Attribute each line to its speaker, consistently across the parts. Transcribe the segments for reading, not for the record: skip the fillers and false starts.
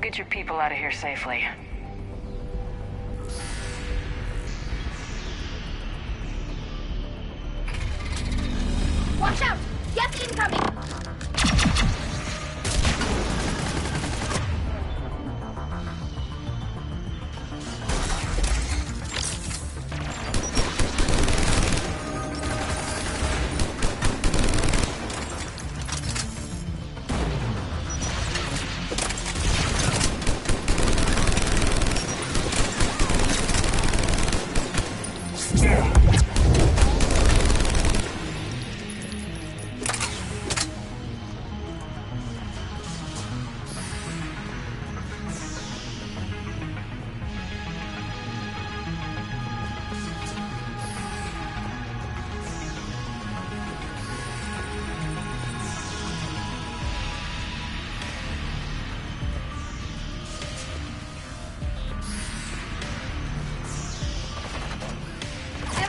Speaker 1: get your people out of here safely.
Speaker 2: Watch out! Gas incoming!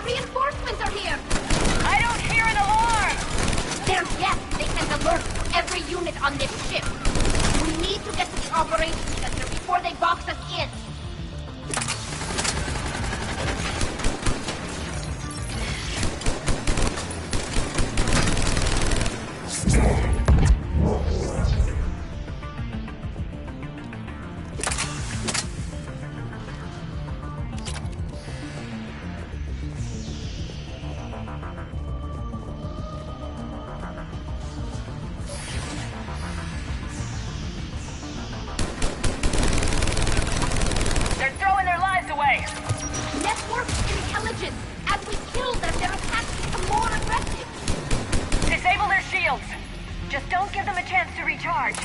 Speaker 2: Reinforcements are here!
Speaker 1: I don't hear an alarm!
Speaker 2: They're yes! They send alert to every unit on this ship! We need to get to the operations center before they box us in! Network intelligence! As we kill them, their attacks become more aggressive!
Speaker 1: Disable their shields! Just don't give them a chance to recharge.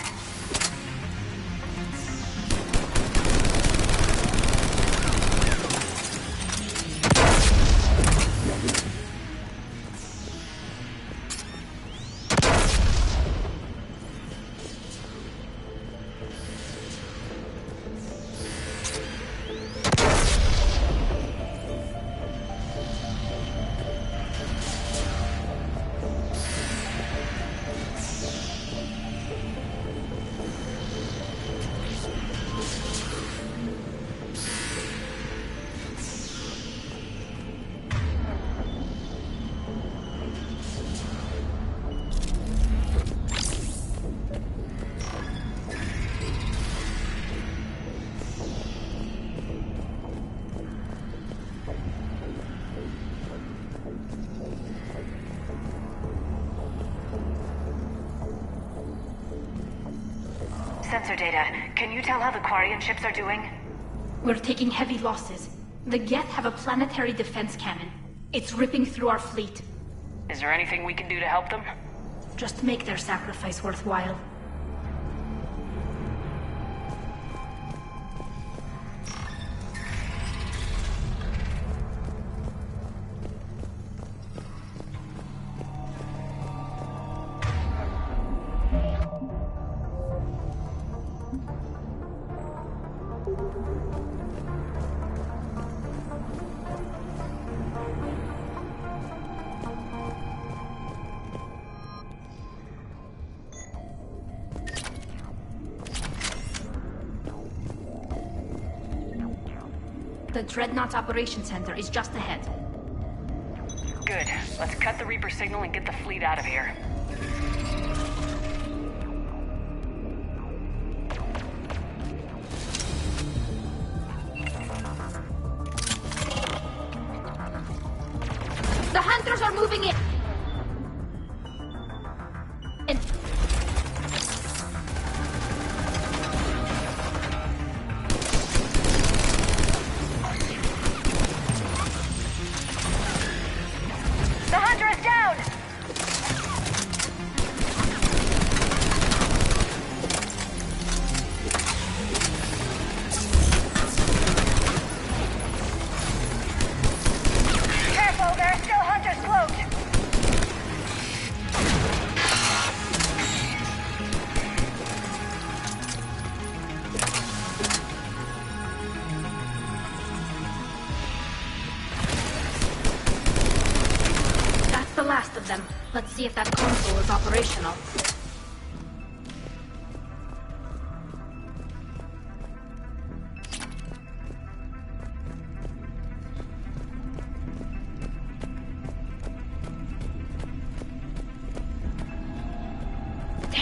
Speaker 1: Sensor data. Can you tell how the Quarian ships are doing?
Speaker 3: We're taking heavy losses. The Geth have a planetary defense cannon. It's ripping through our fleet.
Speaker 1: Is there anything we can do to help them?
Speaker 3: Just make their sacrifice worthwhile. The Dreadnought Operations Center is just ahead.
Speaker 1: Good. Let's cut the Reaper signal and get the fleet out of here.
Speaker 2: The Hunters are moving in!
Speaker 1: The Hunter is down! Careful, there are still Hunters cloaked!
Speaker 3: The last of them. Let's see if that console is operational.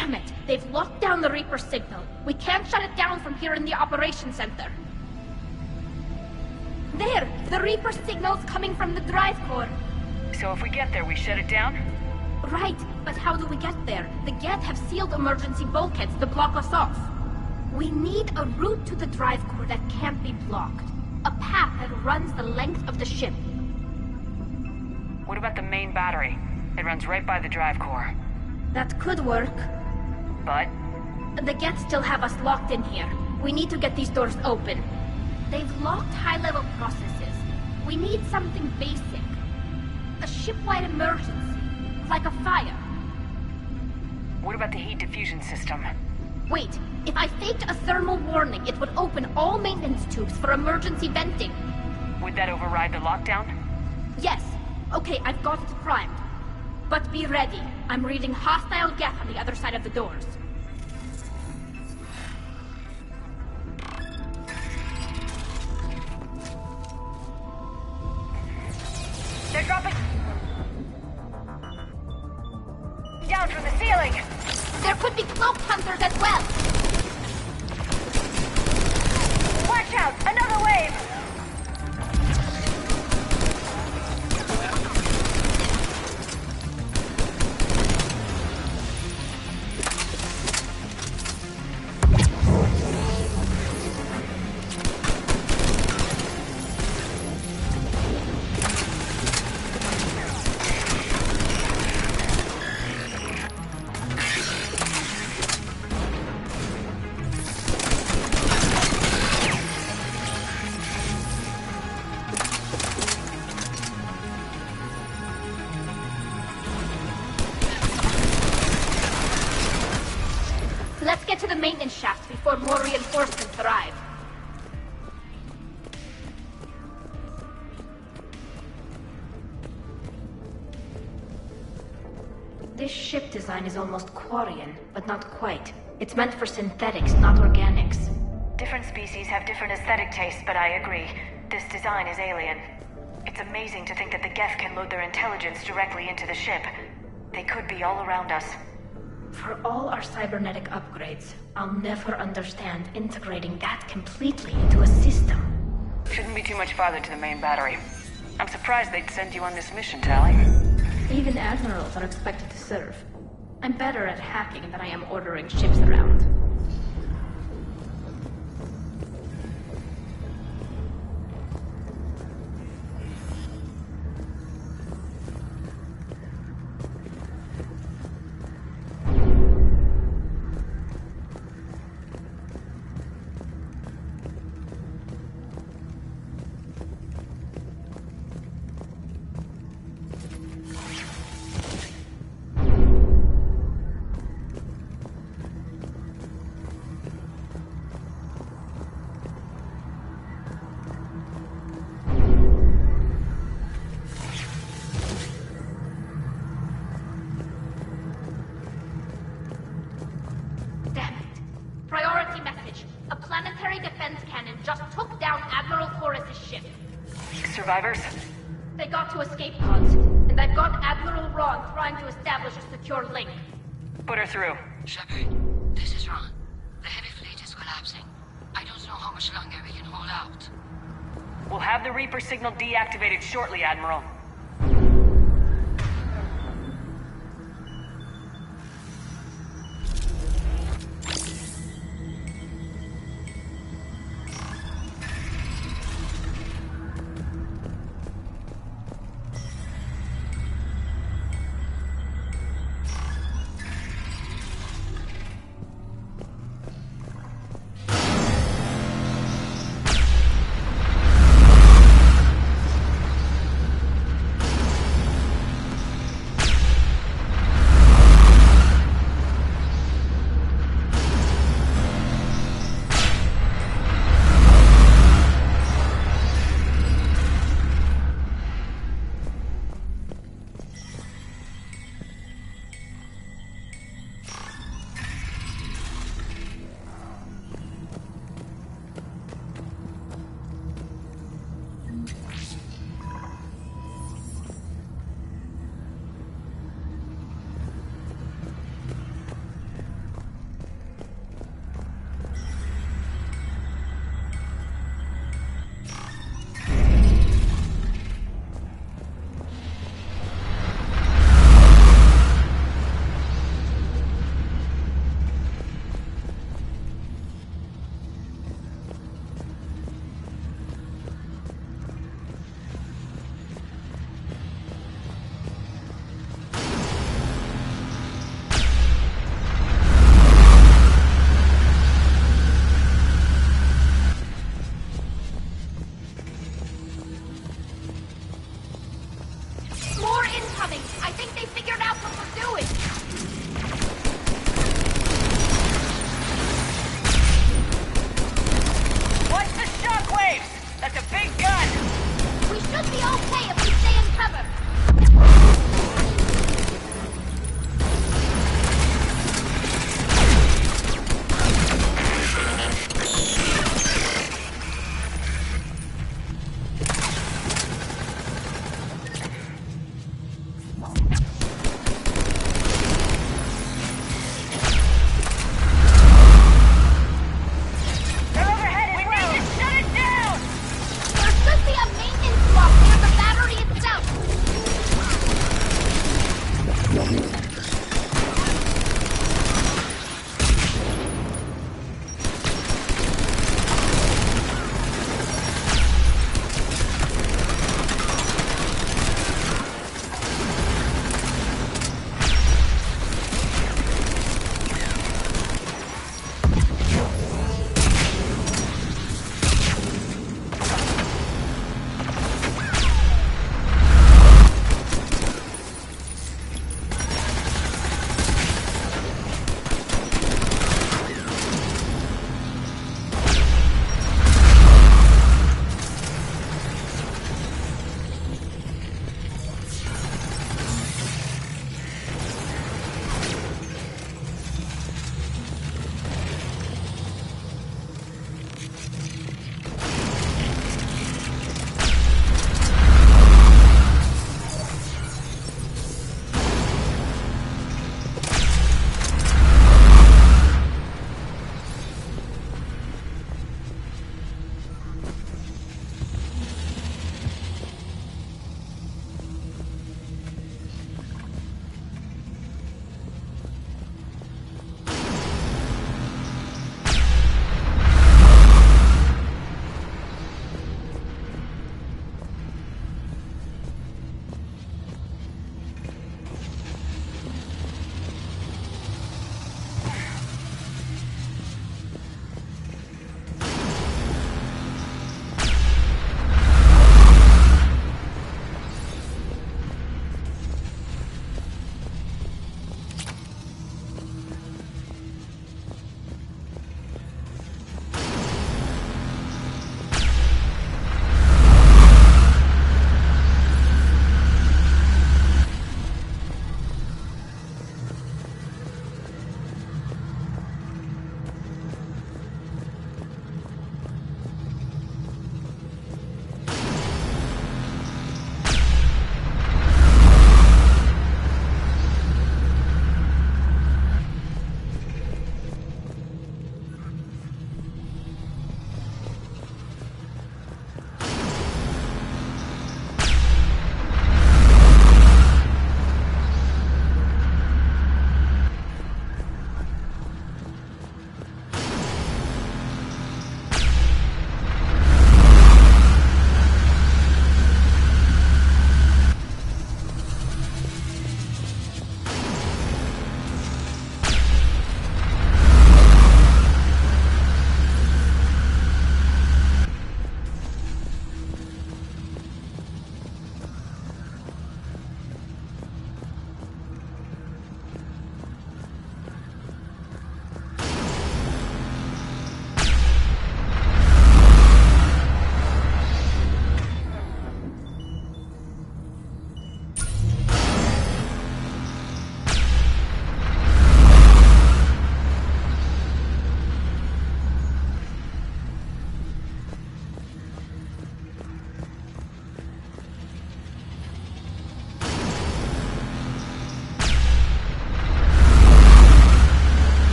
Speaker 2: Damn it! They've locked down the Reaper signal. We can't shut it down from here in the operations center. There! The Reaper signal's coming from the drive core.
Speaker 1: So if we get there, we shut it down?
Speaker 2: Right, but how do we get there? The Geth have sealed emergency bulkheads to block us off. We need a route to the drive core that can't be blocked. A path that runs the length of the ship.
Speaker 1: What about the main battery? It runs right by the drive core.
Speaker 2: That could work.
Speaker 1: But?
Speaker 2: The Geth still have us locked in here. We need to get these doors open. They've locked high-level processes. We need something basic. A ship-wide emergency. Like a fire.
Speaker 1: What about the heat diffusion system?
Speaker 2: Wait, if I faked a thermal warning, it would open all maintenance tubes for emergency venting.
Speaker 1: Would that override the lockdown?
Speaker 2: Yes. Okay, I've got it primed. But be ready. I'm reading hostile Geth on the other side of the doors.
Speaker 1: They're dropping down from the ceiling!
Speaker 2: There could be cloaked hunters as well!
Speaker 1: Watch out! Another wave!
Speaker 2: Let's get to the maintenance shaft before more reinforcements arrive. This ship design is almost Quarian, but not quite. It's meant for synthetics, not organics.
Speaker 1: Different species have different aesthetic tastes, but I agree. This design is alien. It's amazing to think that the Geth can load their intelligence directly into the ship. They could be all around us.
Speaker 2: For all our cybernetic upgrades, I'll never understand integrating that completely into a system.
Speaker 1: Shouldn't be too much farther to the main battery. I'm surprised they'd send you on this mission, Tally.
Speaker 2: Even admirals are expected to serve. I'm better at hacking than I am ordering ships around.
Speaker 1: Survivors?
Speaker 2: They got to escape pods, and I've got Admiral Ron trying to establish a secure link.
Speaker 1: Put her through.
Speaker 4: Shepard, this is Ron. The heavy fleet is collapsing. I don't know how much longer we can hold out.
Speaker 1: We'll have the Reaper signal deactivated shortly, Admiral.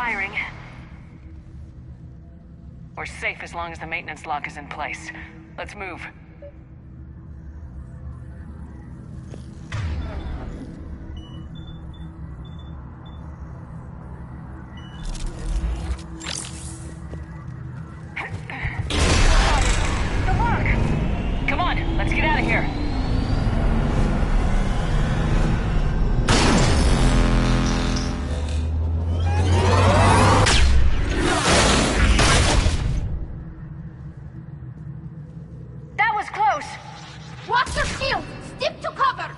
Speaker 1: firing. We're safe as long as the maintenance lock is in place. Let's move. The lock! Come on, let's get out of here.
Speaker 2: Watch your shield! Stick to cover!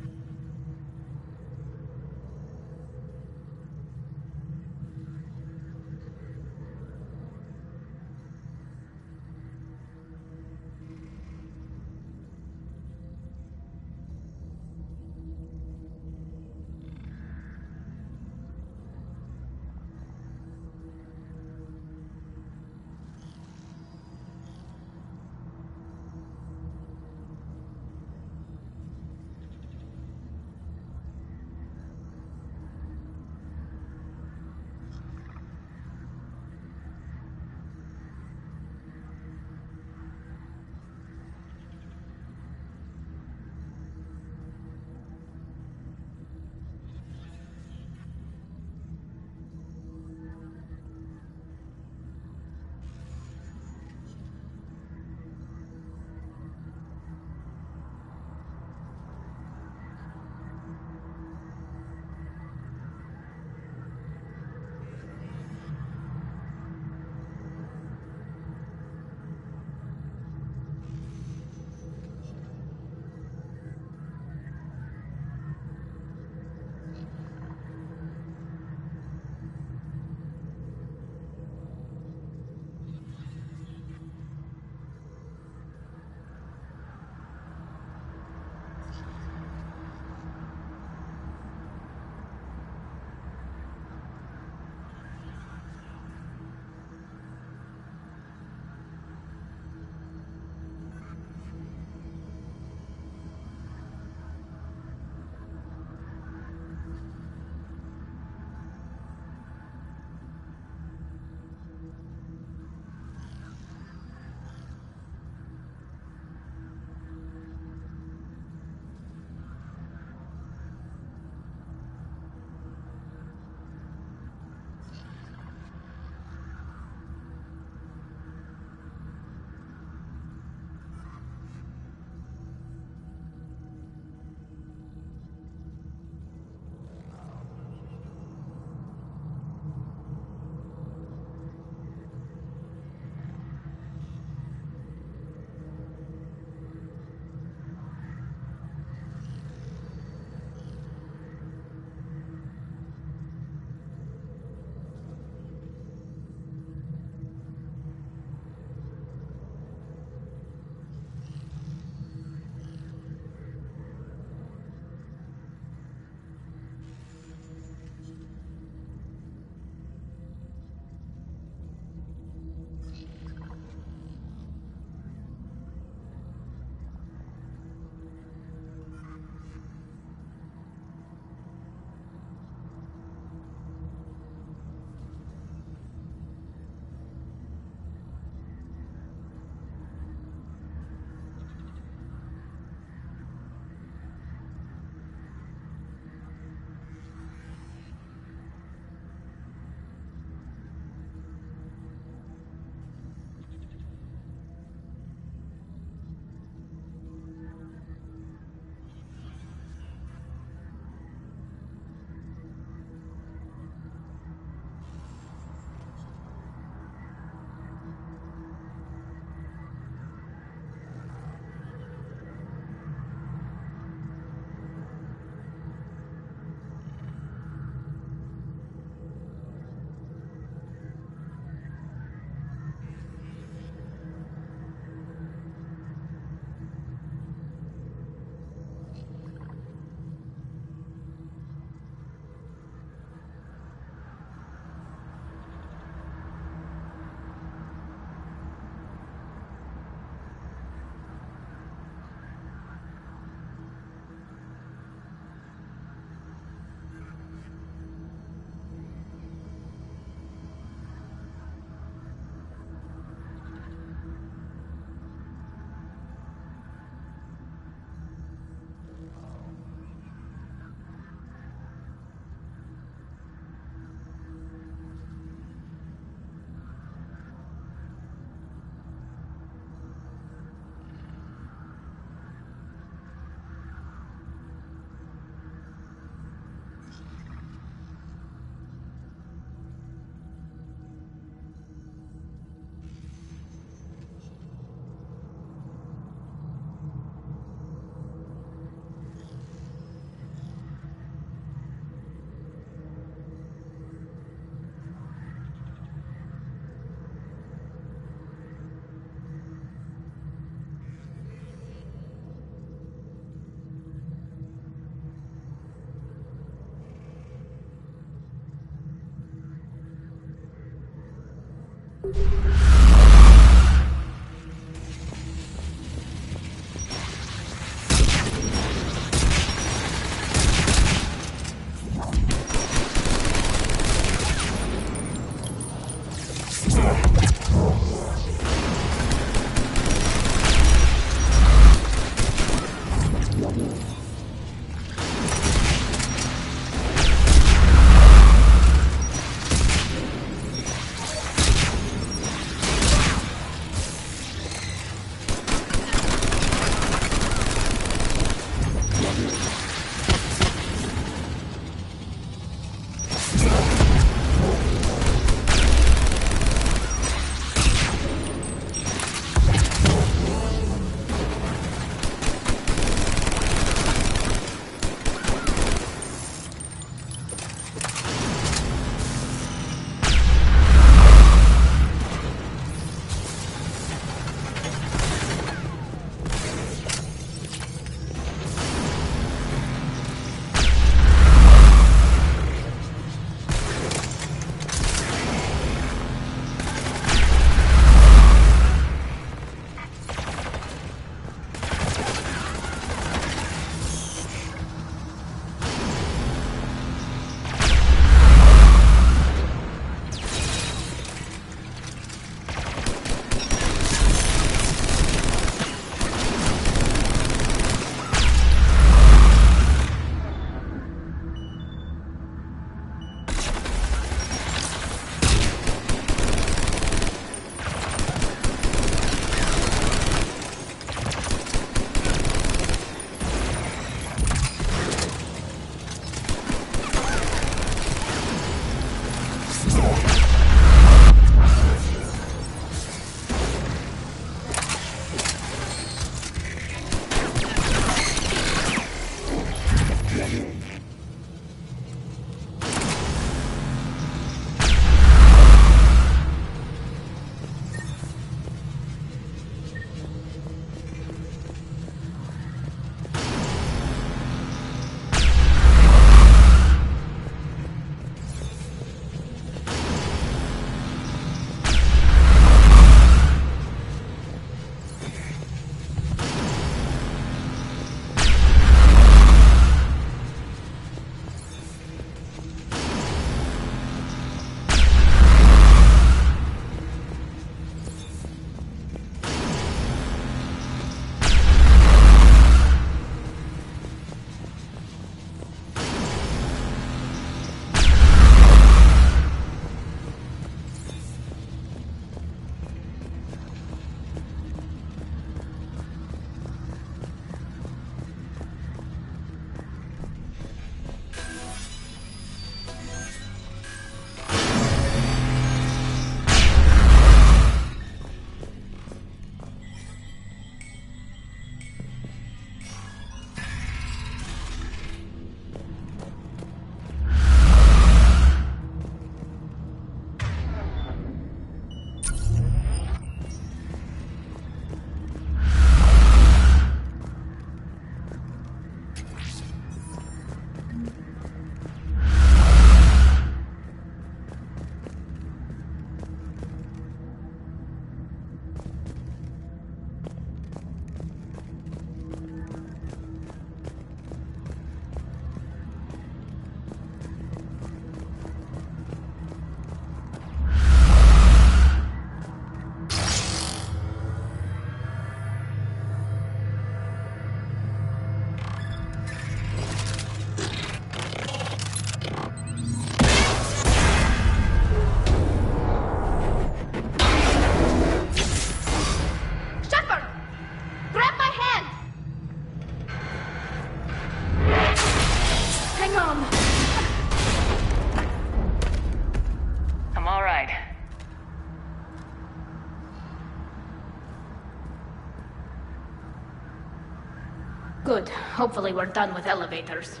Speaker 3: Good. Hopefully we're done with elevators.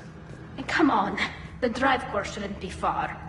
Speaker 3: And come on, the drive core shouldn't be far.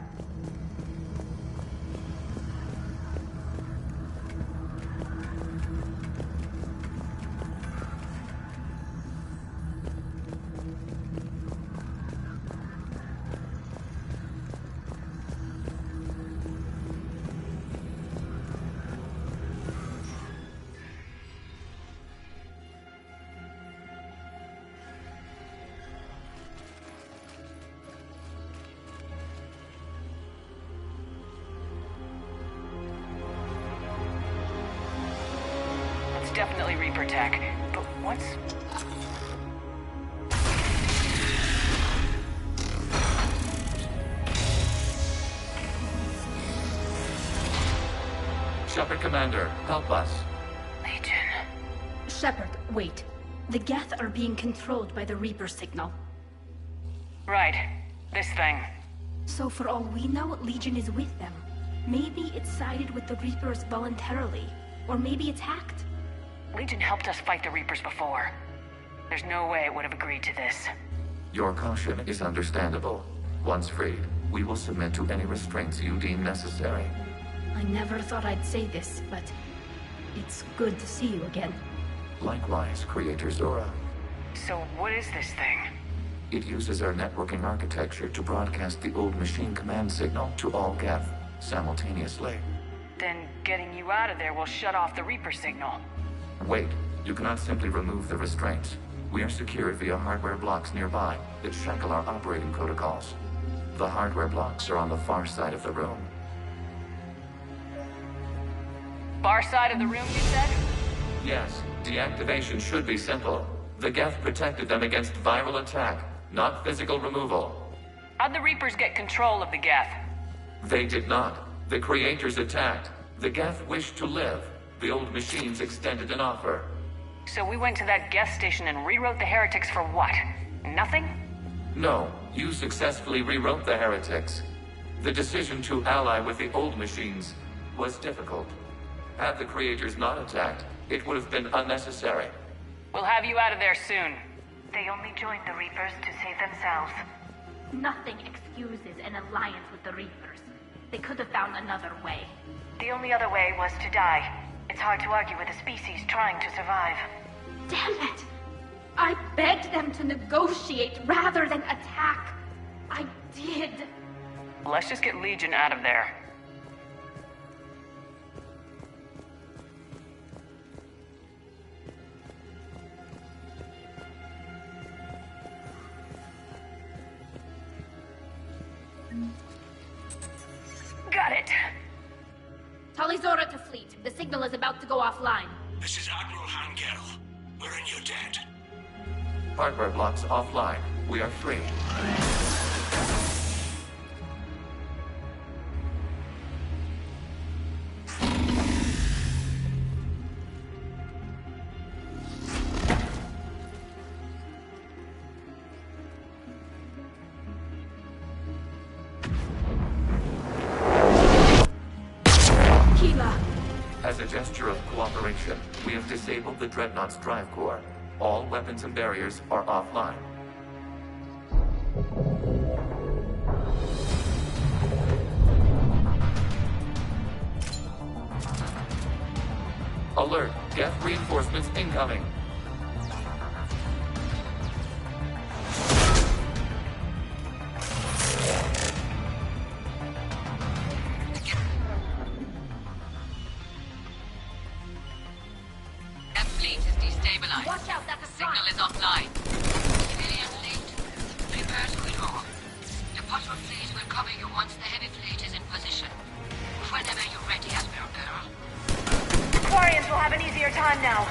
Speaker 1: Definitely Reaper tech, but what's...
Speaker 5: Shepard Commander, help us.
Speaker 1: Legion.
Speaker 3: Shepard, wait. The Geth are being controlled by the Reaper signal.
Speaker 1: Right. This thing.
Speaker 3: So for all we know, Legion is with them. Maybe it sided with the Reapers voluntarily. Or maybe it's hacked.
Speaker 1: Legion helped us fight the Reapers before. There's no way it would have agreed to this.
Speaker 5: Your caution is understandable. Once freed, we will submit to any restraints you deem necessary.
Speaker 3: I never thought I'd say this, but it's good to see you again.
Speaker 5: Likewise, Creator Zora.
Speaker 1: So what is this thing?
Speaker 5: It uses our networking architecture to broadcast the old machine command signal to all Geth simultaneously.
Speaker 1: Then getting you out of there will shut off the Reaper signal.
Speaker 5: Wait, you cannot simply remove the restraints. We are secured via hardware blocks nearby that shackle our operating protocols. The hardware blocks are on the far side of the room.
Speaker 1: Far side of the room, you said?
Speaker 5: Yes, deactivation should be simple. The Geth protected them against viral attack, not physical removal.
Speaker 1: How'd the Reapers get control of the Geth?
Speaker 5: They did not. The Creators attacked. The Geth wished to live. The old machines extended an offer.
Speaker 1: So we went to that Geth station and rewrote the heretics for what? Nothing?
Speaker 5: No, you successfully rewrote the heretics. The decision to ally with the old machines was difficult. Had the Creators not attacked, it would have been unnecessary.
Speaker 1: We'll have you out of there soon.
Speaker 6: They only joined the Reapers to save themselves.
Speaker 2: Nothing excuses an alliance with the Reapers. They could have found another way.
Speaker 6: The only other way was to die. It's hard to argue with a species trying to survive.
Speaker 2: Damn it! I begged them to negotiate rather than attack. I did.
Speaker 1: Let's just get Legion out of there. Got it.
Speaker 2: Talizora to fleet. The signal is about to go offline.
Speaker 7: This is Admiral Hangel. We're in your debt.
Speaker 5: Hardware blocks offline. We are free. As a gesture of cooperation, we have disabled the Dreadnought's drive core. All weapons and barriers are offline. Alert! Geth reinforcements incoming!
Speaker 2: Watch out, that's a
Speaker 4: Signal is offline. Alien fleet. Prepare to withdraw. The Potter's fleet will cover you once the heavy fleet is in position. Whenever you're ready, Admiral Earl.
Speaker 6: Quarians will have an easier time now.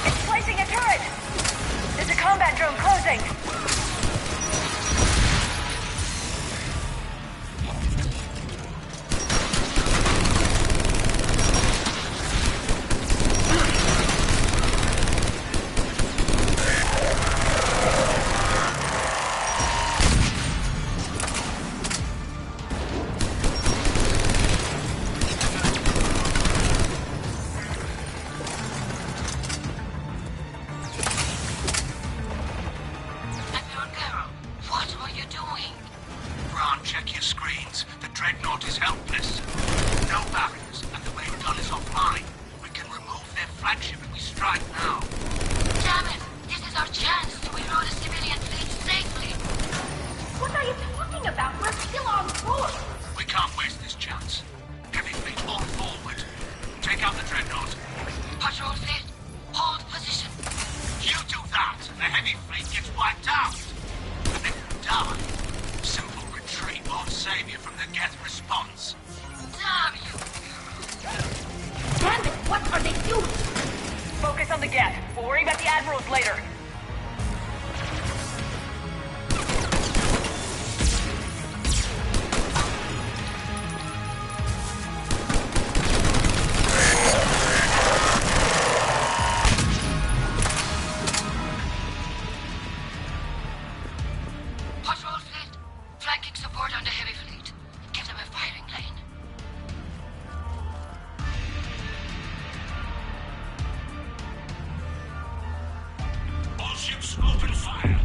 Speaker 6: It's placing a turret! There's a combat drone closing!
Speaker 7: right now.
Speaker 4: Damn it! This is our chance to reroute a civilian fleet safely.
Speaker 2: What are you talking about? We're still on course.
Speaker 7: We can't waste this chance. Heavy fleet all forward. Take out the dreadnought.
Speaker 4: Patrol fleet, hold position.
Speaker 7: You do that, and the heavy fleet gets wiped out. And if you die, simple retreat won't save you from the Geth response.
Speaker 4: Damn you!
Speaker 2: Damn it, what are they doing?
Speaker 6: Focus on the Geth. We'll worry about the admirals later.
Speaker 4: Patrol fleet, flanking support on the heavy fleet. Give them a firing lane.
Speaker 7: All ships open fire.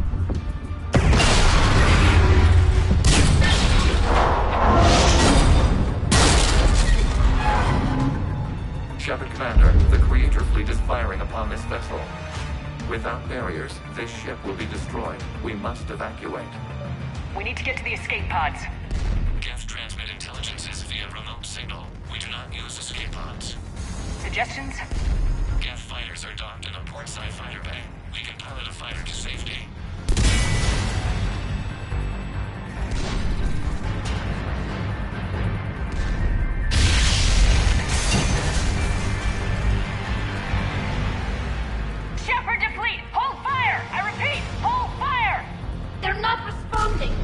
Speaker 5: Shepard Commander, the Creator fleet is firing upon this vessel. Without barriers, this ship will be destroyed. We must evacuate.
Speaker 6: We need to get to the escape pods.
Speaker 5: Geth transmit intelligences via remote signal. We do not use escape pods.
Speaker 6: Suggestions?
Speaker 5: Geth fighters are docked in a portside fighter bay. We can pilot a fighter to safety.
Speaker 6: Shepard to fleet! Hold fire! I repeat, hold fire!
Speaker 2: They're not responding.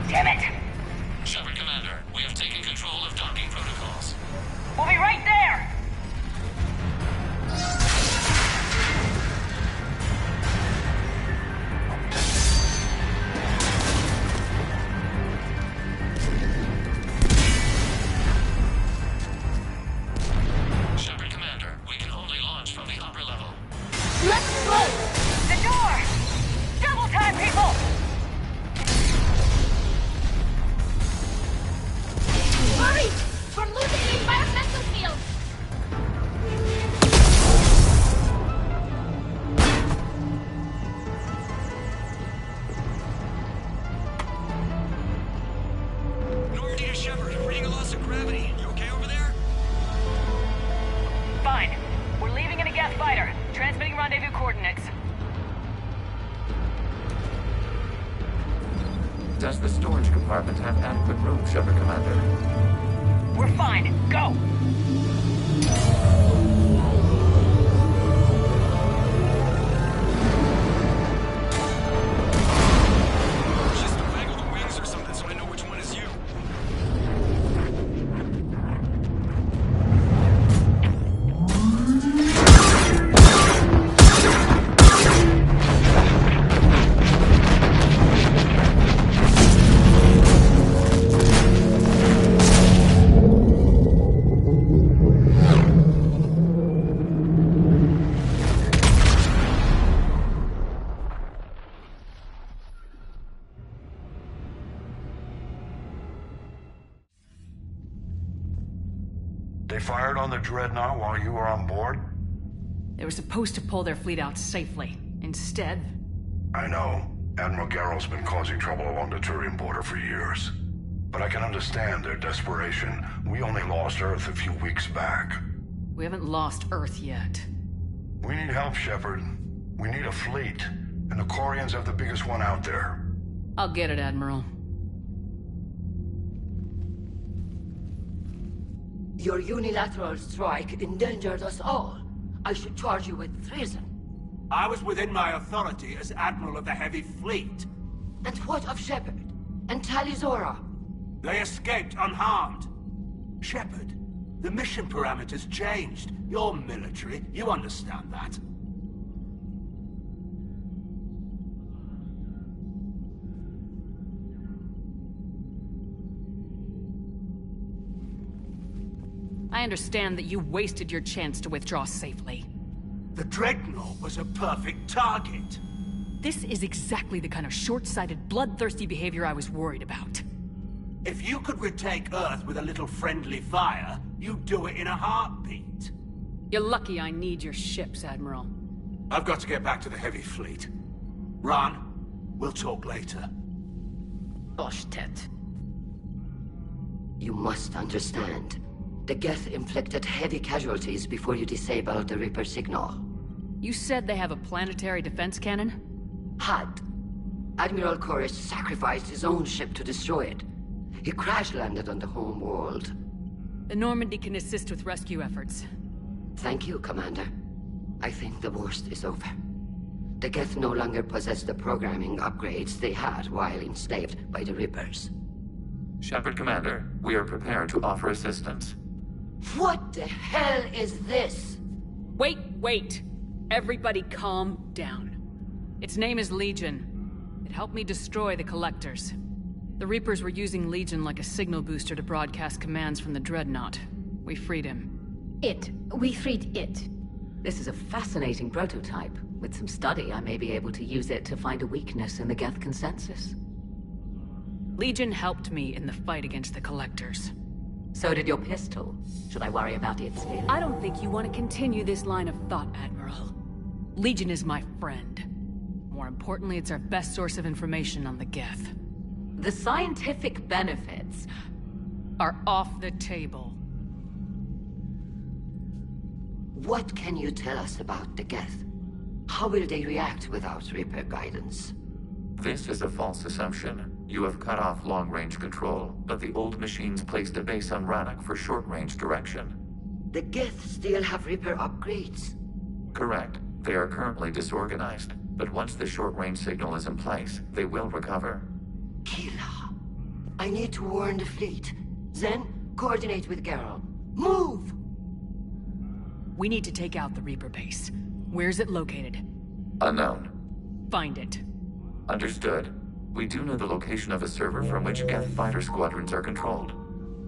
Speaker 6: Damn it!
Speaker 5: Shepard Commander, we have taken control of docking protocols.
Speaker 6: We'll be right there!
Speaker 5: Shepard Commander, we can only launch from the upper level.
Speaker 2: Let's go!
Speaker 6: The door! Double time, people!
Speaker 2: Hurry! We're losing the environmental field!
Speaker 7: Normandy to Shepard, reading a loss of gravity. You okay over there?
Speaker 6: Fine. We're leaving in a Geth fighter. Transmitting rendezvous coordinates.
Speaker 5: Does the storage compartment have adequate room, Shepard Commander?
Speaker 6: We're fine. Go!
Speaker 7: Just waggle the wings or something so I know which one is you.
Speaker 8: They fired on the dreadnought while you were on board?
Speaker 9: They were supposed to pull their fleet out safely. Instead...
Speaker 8: I know. Admiral Garrow's been causing trouble along the Turian border for years. But I can understand their desperation. We only lost Earth a few weeks back.
Speaker 9: we haven't lost Earth yet.
Speaker 8: We need help, Shepard. We need a fleet. And the Corians have the biggest one out there.
Speaker 9: I'll get it, Admiral.
Speaker 10: Your unilateral strike endangered us all. I should charge you with treason.
Speaker 7: I was within my authority as Admiral of the Heavy Fleet.
Speaker 10: And what of Shepard? And Talizora?
Speaker 7: They escaped unharmed. Shepard, the mission parameters changed. You're military, you understand that.
Speaker 9: I understand that you wasted your chance to withdraw safely.
Speaker 7: The Dreadnought was a perfect target.
Speaker 9: This is exactly the kind of short-sighted, bloodthirsty behavior I was worried about.
Speaker 7: If you could retake Earth with a little friendly fire, you'd do it in a heartbeat.
Speaker 9: You're lucky I need your ships, Admiral.
Speaker 7: I've got to get back to the heavy fleet. Ron, we'll talk later.
Speaker 10: Oshtet. You must understand. The Geth inflicted heavy casualties before you disabled the Reaper signal.
Speaker 9: You said they have a planetary defense cannon?
Speaker 10: Had. Admiral Koris sacrificed his own ship to destroy it. He crash-landed on the home world.
Speaker 9: The Normandy can assist with rescue efforts.
Speaker 10: Thank you, Commander. I think the worst is over. The Geth no longer possess the programming upgrades they had while enslaved by the Reapers.
Speaker 5: Shepard Commander, we are prepared to offer assistance.
Speaker 10: What the hell is this?
Speaker 9: Wait! Everybody calm down. Its name is Legion. It helped me destroy the Collectors. The Reapers were using Legion like a signal booster to broadcast commands from the Dreadnought. We freed him.
Speaker 3: We freed it.
Speaker 11: This is a fascinating prototype. With some study, I may be able to use it to find a weakness in the Geth consensus.
Speaker 9: Legion helped me in the fight against the Collectors.
Speaker 11: So did your pistol. Should I worry about its feel?
Speaker 9: I don't think you want to continue this line of thought, Admiral. Legion is my friend. More importantly, it's our best source of information on the Geth.
Speaker 11: The scientific benefits
Speaker 9: are off the table.
Speaker 10: What can you tell us about the Geth? How will they react without Reaper guidance?
Speaker 5: This is a false assumption. You have cut off long-range control, but the old machines placed a base on Rannoch for short-range direction.
Speaker 10: The Geth still have Reaper upgrades?
Speaker 5: Correct. They are currently disorganized, but once the short-range signal is in place, they will recover.
Speaker 10: Kila, I need to warn the fleet. Then, coordinate with Garrow. Move!
Speaker 9: We need to take out the Reaper base. Where's it located?
Speaker 5: Unknown.
Speaker 9: Find it.
Speaker 5: Understood. We do know the location of a server from which Geth fighter squadrons are controlled.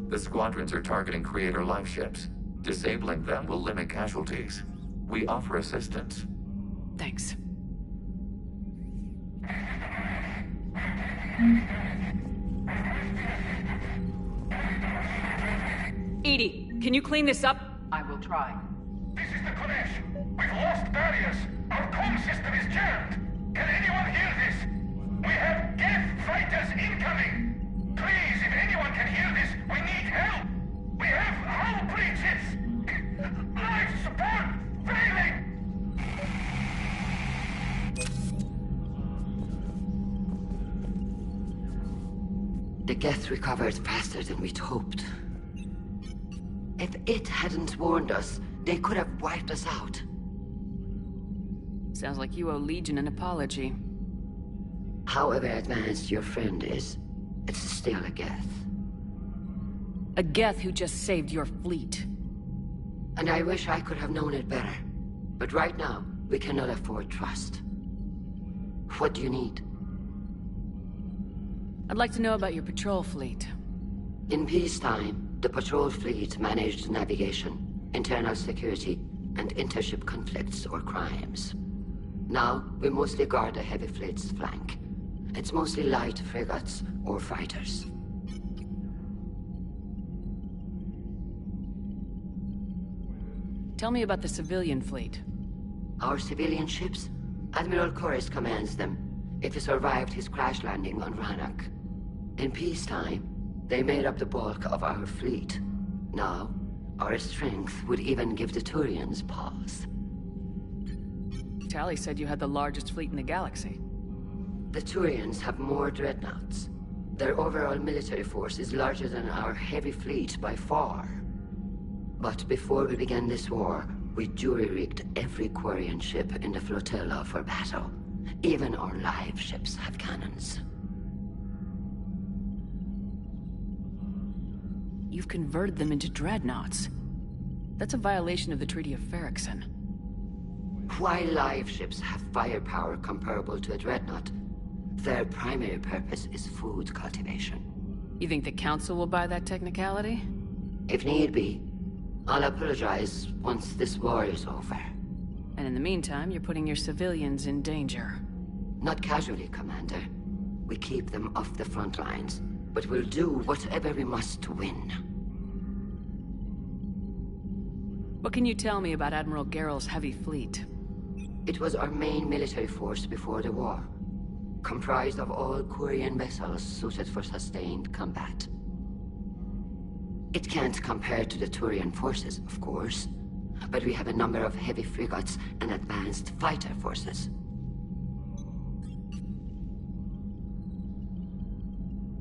Speaker 5: The squadrons are targeting Creator life ships. Disabling them will limit casualties. We offer assistance.
Speaker 9: Thanks. Edie, can you clean this up?
Speaker 11: I will try.
Speaker 12: This is the Kodesh. We've lost barriers. Our comm system is jammed. Can anyone hear this? We have Geth fighters incoming. Please, if anyone can hear this, we need help. We have hull breaches. Life support failing.
Speaker 10: The Geth recovered faster than we'd hoped. If it hadn't warned us, they could have wiped us out.
Speaker 9: Sounds like you owe Legion an apology.
Speaker 10: However advanced your friend is, it's still a Geth.
Speaker 9: A Geth who just saved your fleet.
Speaker 10: And I wish I could have known it better. But right now, we cannot afford trust. What do you need?
Speaker 9: I'd like to know about your patrol fleet.
Speaker 10: In peacetime, the patrol fleet managed navigation, internal security, and intership conflicts or crimes. Now, we mostly guard the heavy fleet's flank. It's mostly light frigates or fighters.
Speaker 9: Tell me about the civilian fleet.
Speaker 10: Our civilian ships? Admiral Koris commands them. If he survived his crash landing on Rannoch. In peacetime, they made up the bulk of our fleet. Now, our strength would even give the Turians pause.
Speaker 9: Tally said you had the largest fleet in the galaxy.
Speaker 10: The Turians have more dreadnoughts. Their overall military force is larger than our heavy fleet by far. But before we began this war, we jury-rigged every Quarian ship in the flotilla for battle. Even our live ships have cannons.
Speaker 9: You've converted them into dreadnoughts. That's a violation of the Treaty of Ferrixon.
Speaker 10: While live ships have firepower comparable to a dreadnought, their primary purpose is food cultivation.
Speaker 9: You think the Council will buy that technicality?
Speaker 10: If need be, I'll apologize once this war is over.
Speaker 9: And in the meantime, you're putting your civilians in danger.
Speaker 10: Not casually, Commander. We keep them off the front lines, but we'll do whatever we must to win.
Speaker 9: What can you tell me about Admiral Garrel's heavy fleet?
Speaker 10: It was our main military force before the war, comprised of all Quarian vessels suited for sustained combat. It can't compare to the Turian forces, of course, but we have a number of heavy frigates and advanced fighter forces.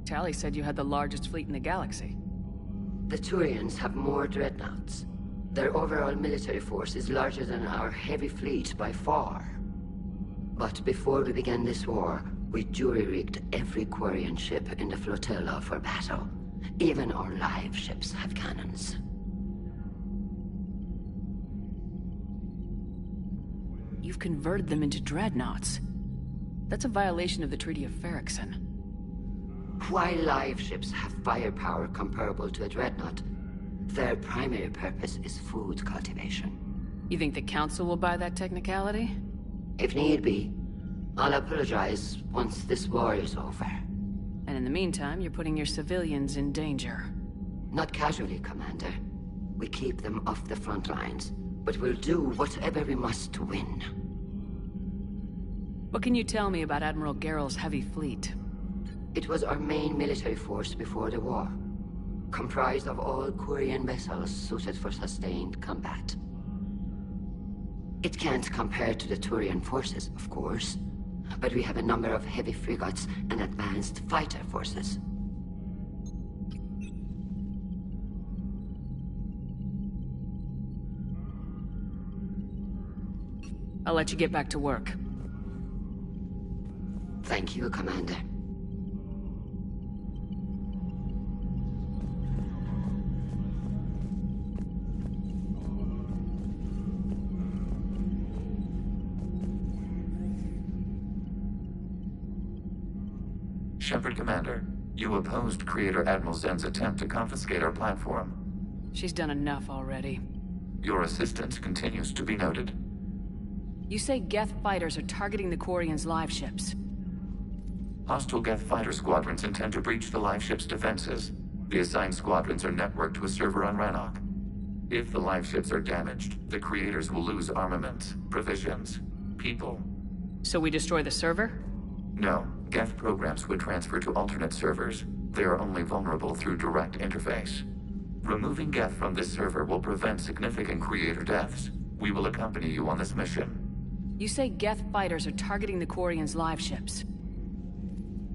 Speaker 9: Tally said you had the largest fleet in the galaxy.
Speaker 10: The Turians have more dreadnoughts. Their overall military force is larger than our heavy fleet by far. But before we began this war, we jury-rigged every Quarian ship in the flotilla for battle. Even our live ships have cannons.
Speaker 9: You've converted them into dreadnoughts. That's a violation of the Treaty of Ferrixon.
Speaker 10: While live ships have firepower comparable to a dreadnought, their primary purpose is food cultivation.
Speaker 9: You think the Council will buy that technicality?
Speaker 10: If need be, I'll apologize once this war is over.
Speaker 9: And in the meantime, you're putting your civilians in danger.
Speaker 10: Not casually, Commander. We keep them off the front lines, but we'll do whatever we must to win.
Speaker 9: What can you tell me about Admiral Gerrel's heavy fleet?
Speaker 10: It was our main military force before the war, comprised of all Quarian vessels suited for sustained combat. It can't compare to the Turian forces, of course, but we have a number of heavy frigates and advanced fighter forces.
Speaker 9: I'll let you get back to work.
Speaker 10: Thank you, Commander.
Speaker 5: Shepard, Commander, you opposed Creator Admiral Zen's attempt to confiscate our platform.
Speaker 9: She's done enough already.
Speaker 5: Your assistance continues to be noted.
Speaker 9: You say Geth fighters are targeting the Quarians' live ships.
Speaker 5: Hostile Geth fighter squadrons intend to breach the live ship's defenses. The assigned squadrons are networked to a server on Rannoch. If the live ships are damaged, the Creators will lose armaments, provisions, people.
Speaker 9: So we destroy the server?
Speaker 5: No. Geth programs would transfer to alternate servers. They are only vulnerable through direct interface. Removing Geth from this server will prevent significant Creator deaths. We will accompany you on this mission.
Speaker 9: You say Geth fighters are targeting the Quarians' live ships.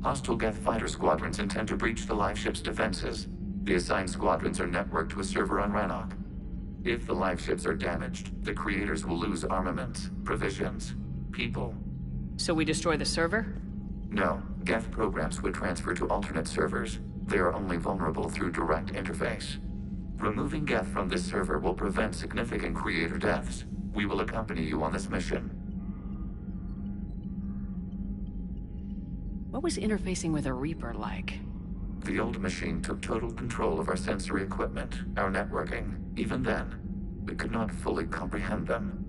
Speaker 5: Hostile Geth fighter squadrons intend to breach the live ship's defenses. The assigned squadrons are networked to a server on Rannoch. If the live ships are damaged, the Creators will lose armaments, provisions, people.
Speaker 9: So we destroy the server?
Speaker 5: No. Geth programs would transfer to alternate servers. They are only vulnerable through direct interface. Removing Geth from this server will prevent significant Creator deaths. We will accompany you on this mission.
Speaker 9: What was interfacing with a Reaper like?
Speaker 5: The old machine took total control of our sensory equipment, our networking. Even then, we could not fully comprehend them.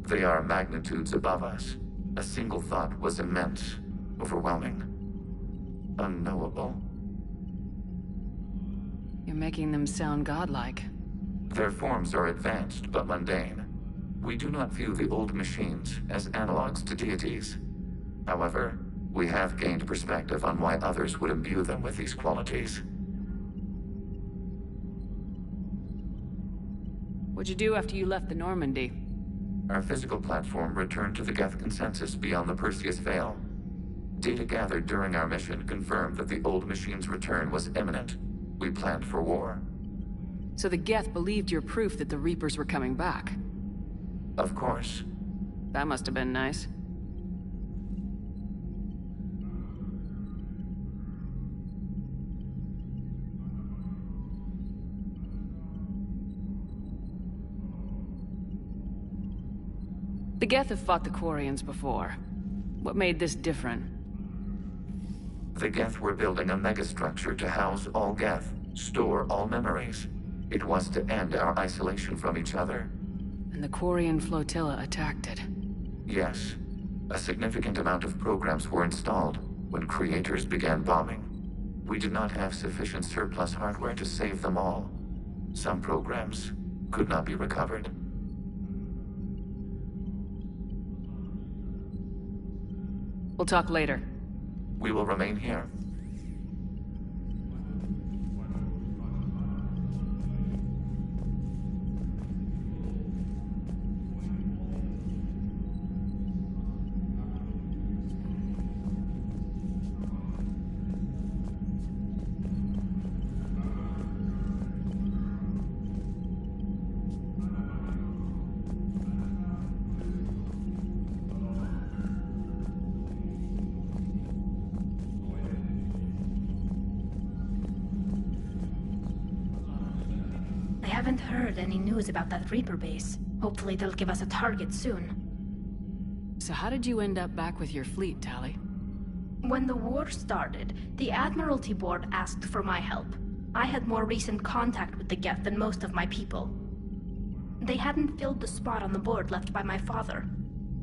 Speaker 5: They are magnitudes above us. A single thought was immense, overwhelming, unknowable.
Speaker 9: You're making them sound godlike.
Speaker 5: Their forms are advanced but mundane. We do not view the old machines as analogs to deities. However, we have gained perspective on why others would imbue them with these qualities.
Speaker 9: What'd you do after you left the Normandy?
Speaker 5: Our physical platform returned to the Geth consensus beyond the Perseus Veil. Data gathered during our mission confirmed that the old machine's return was imminent. We planned for war.
Speaker 9: So the Geth believed your proof that the Reapers were coming back?
Speaker 5: Of course.
Speaker 9: That must have been nice. The Geth have fought the Quarians before. What made this different?
Speaker 5: The Geth were building a megastructure to house all Geth, store all memories. It was to end our isolation from each other.
Speaker 9: And the Quarian flotilla attacked it.
Speaker 5: Yes. A significant amount of programs were installed when Creators began bombing. We did not have sufficient surplus hardware to save them all. Some programs could not be recovered.
Speaker 9: We'll talk later.
Speaker 5: We will remain here.
Speaker 3: I haven't heard any news about that Reaper base. Hopefully they'll give us a target soon.
Speaker 9: So how did you end up back with your fleet, Tali?
Speaker 3: When the war started, the Admiralty Board asked for my help. I had more recent contact with the Geth than most of my people. They hadn't filled the spot on the board left by my father.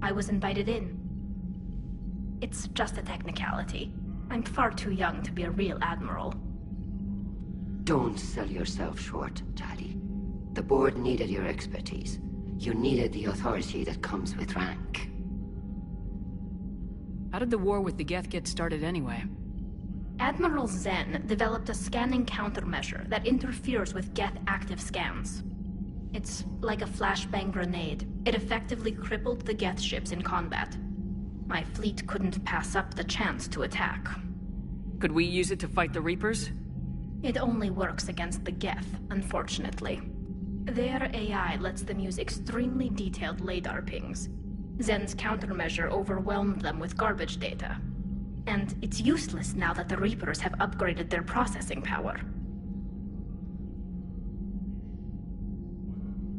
Speaker 3: I was invited in. It's just a technicality. I'm far too young to be a real admiral.
Speaker 10: Don't sell yourself short, Tali. The board needed your expertise. You needed the authority that comes with rank.
Speaker 9: How did the war with the Geth get started anyway?
Speaker 3: Admiral Zen developed a scanning countermeasure that interferes with Geth active scans. It's like a flashbang grenade. It effectively crippled the Geth ships in combat. My fleet couldn't pass up the chance to attack.
Speaker 9: Could we use it to fight the Reapers?
Speaker 3: It only works against the Geth, unfortunately. Their AI lets them use extremely detailed LADAR pings. Zen's countermeasure overwhelmed them with garbage data. And it's useless now that the Reapers have upgraded their processing power.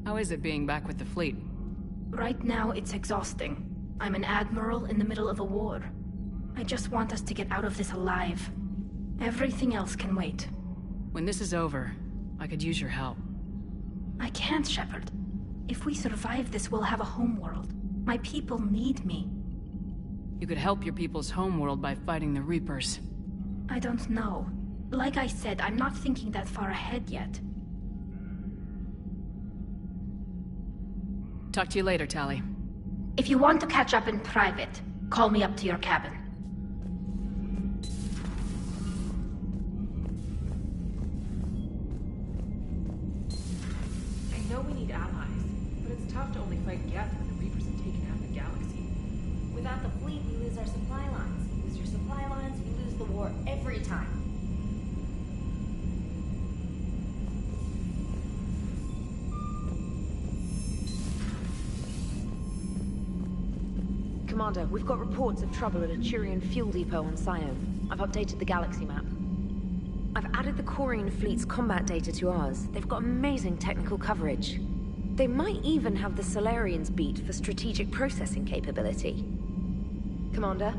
Speaker 9: How is it being back with the fleet?
Speaker 3: Right now, it's exhausting. I'm an admiral in the middle of a war. I just want us to get out of this alive. Everything else can wait.
Speaker 9: When this is over, I could use your help.
Speaker 3: I can't, Shepard. If we survive this, we'll have a homeworld. My people need me.
Speaker 9: You could help your people's homeworld by fighting the Reapers.
Speaker 3: I don't know. Like I said, I'm not thinking that far ahead yet.
Speaker 9: Talk to you later, Tali.
Speaker 3: If you want to catch up in private, call me up to your cabin.
Speaker 13: I know we need allies, but it's tough to only fight Geth when the Reapers have taken out the galaxy.
Speaker 6: Without the fleet, we lose our supply lines. You lose your supply lines, you lose the war every time. Commander, we've got reports of trouble at a Turian fuel depot on Sion. I've updated the galaxy map. I've added the Quarian fleet's combat data to ours. They've got amazing technical coverage. They might even have the Solarians beat for strategic processing capability. Commander?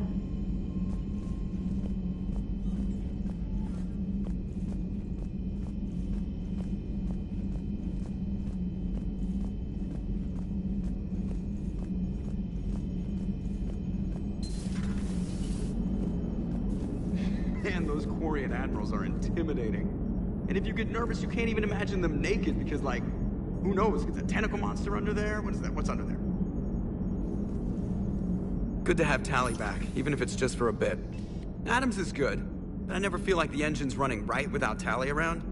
Speaker 14: Man, those Quarian admirals are intimidating. And if you get nervous, you can't even imagine them naked because, like, who knows? Is a tentacle monster under there? What is that? What's under there? Good to have Tali back, even if it's just for a bit. Adams is good, but I never feel like the engine's running right without Tali around.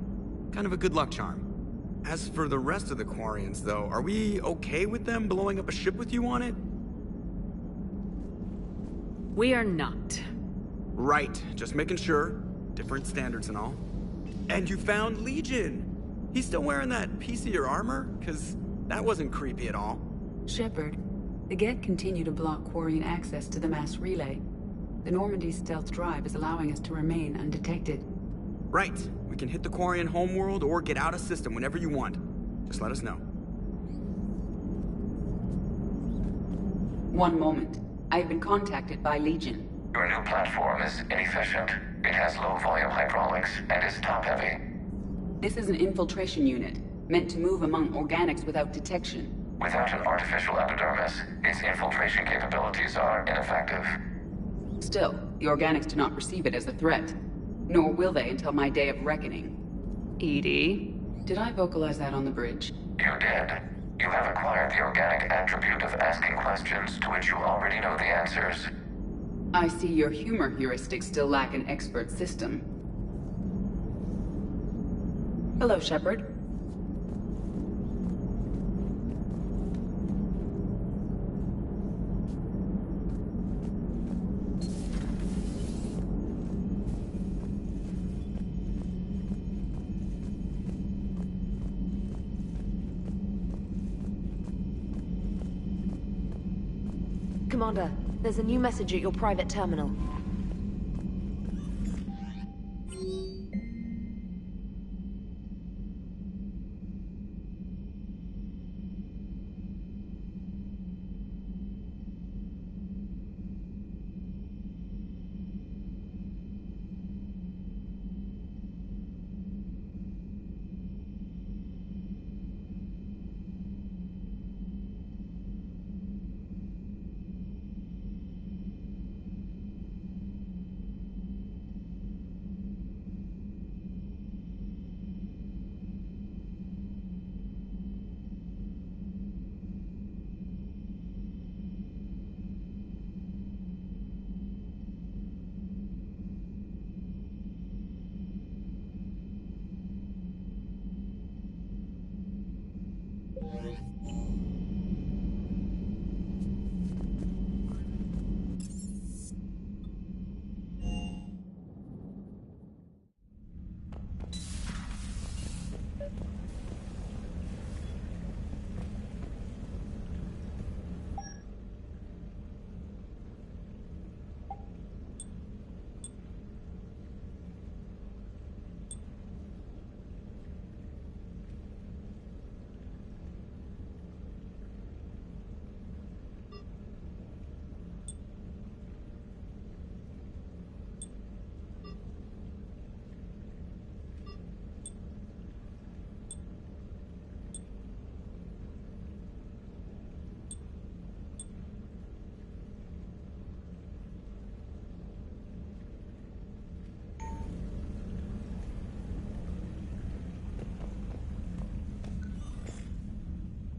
Speaker 14: Kind of a good luck charm. As for the rest of the Quarians, though, are we okay with them blowing up a ship with you on it?
Speaker 9: We are not.
Speaker 14: Right, just making sure. Different standards and all. And you found Legion! He's still wearing that piece of your armor? Because that wasn't creepy at all.
Speaker 15: Shepard, the Geth continue to block Quarian access to the mass relay. The Normandy stealth drive is allowing us to remain undetected.
Speaker 14: Right. We can hit the Quarian homeworld or get out of system whenever you want. Just let us know.
Speaker 15: One moment. I have been contacted by Legion.
Speaker 16: Your new platform is inefficient. It has low-volume hydraulics and is top-heavy.
Speaker 15: This is an infiltration unit, meant to move among organics without detection.
Speaker 16: Without an artificial epidermis, its infiltration capabilities are ineffective.
Speaker 15: Still, the organics do not perceive it as a threat. Nor will they until my day of reckoning. EDI? Did I vocalize that on the bridge?
Speaker 16: You did. You have acquired the organic attribute of asking questions to which you already know the answers.
Speaker 15: I see your humor heuristics still lack an expert system. Hello, Shepard.
Speaker 6: Commander, there's a new message at your private terminal.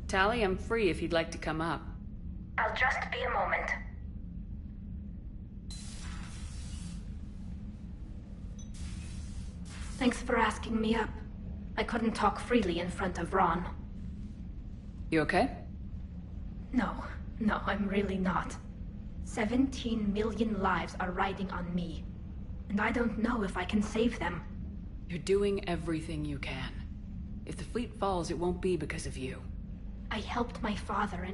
Speaker 9: Tali, I'm free if you'd like to come up.
Speaker 3: I'll just be a moment. Thanks for asking me up. I couldn't talk freely in front of Ron.
Speaker 9: You okay?
Speaker 3: No, I'm really not. 17 million lives are riding on me. And I don't know if I can save them.
Speaker 9: You're doing everything you can. If the fleet falls, it won't be because of you.
Speaker 3: I helped my father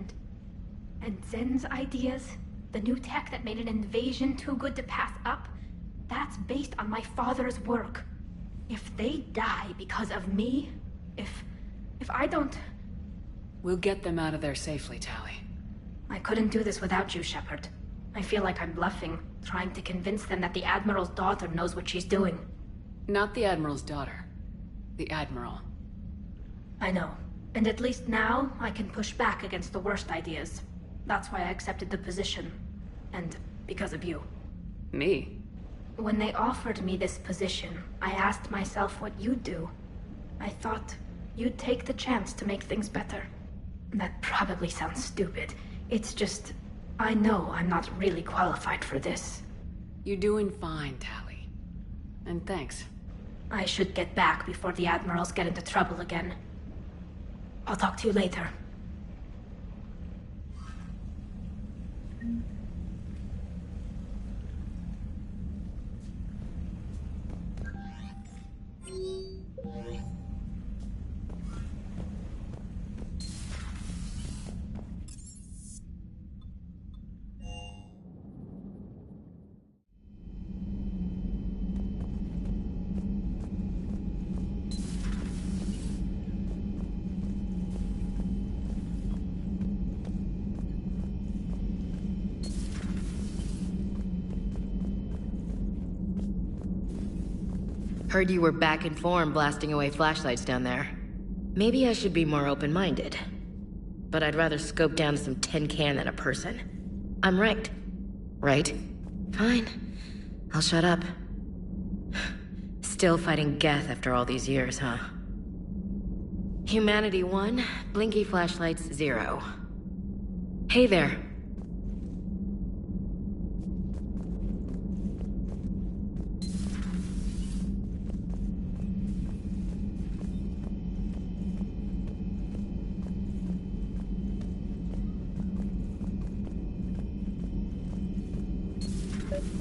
Speaker 3: and Zen's ideas, the new tech that made an invasion too good to pass up, that's based on my father's work. If they die because of me, if I don't...
Speaker 9: We'll get them out of there safely, Tali.
Speaker 3: I couldn't do this without you, Shepard. I feel like I'm bluffing, trying to convince them that the Admiral's daughter knows what she's doing.
Speaker 9: Not the Admiral's daughter. The Admiral.
Speaker 3: I know. And at least now, I can push back against the worst ideas. That's why I accepted the position. And because of you.
Speaker 9: Me?
Speaker 3: When they offered me this position, I asked myself what you'd do. I thought you'd take the chance to make things better. That probably sounds stupid. It's just, I know I'm not really qualified for this.
Speaker 9: You're doing fine, Tali. And thanks.
Speaker 3: I should get back before the Admirals get into trouble again. I'll talk to you later.
Speaker 17: Heard you were back in form blasting away flashlights down there. Maybe I should be more open-minded. But I'd rather scope down some tin can than a person. I'm right. Right? Fine. I'll shut up. Still fighting Geth after all these years, huh? Humanity 1, blinky flashlights 0. Hey there.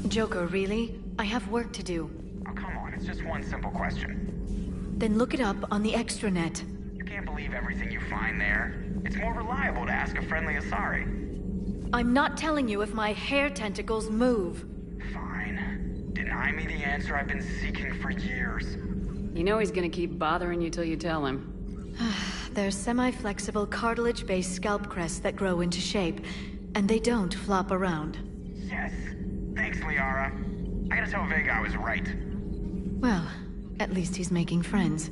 Speaker 1: Joker, really? I have work to do.
Speaker 18: Oh, come on, it's just one simple question.
Speaker 1: Then look it up on the extranet.
Speaker 18: You can't believe everything you find there. It's more reliable to ask a friendly Asari.
Speaker 1: I'm not telling you if my hair tentacles move.
Speaker 18: Fine. Deny me the answer I've been seeking for years.
Speaker 9: You know he's gonna keep bothering you till you tell him.
Speaker 1: They're semi-flexible cartilage-based scalp crests that grow into shape, and they don't flop around.
Speaker 18: Yes. Thanks, Liara. I gotta tell Vega I was right.
Speaker 1: Well, at least he's making friends.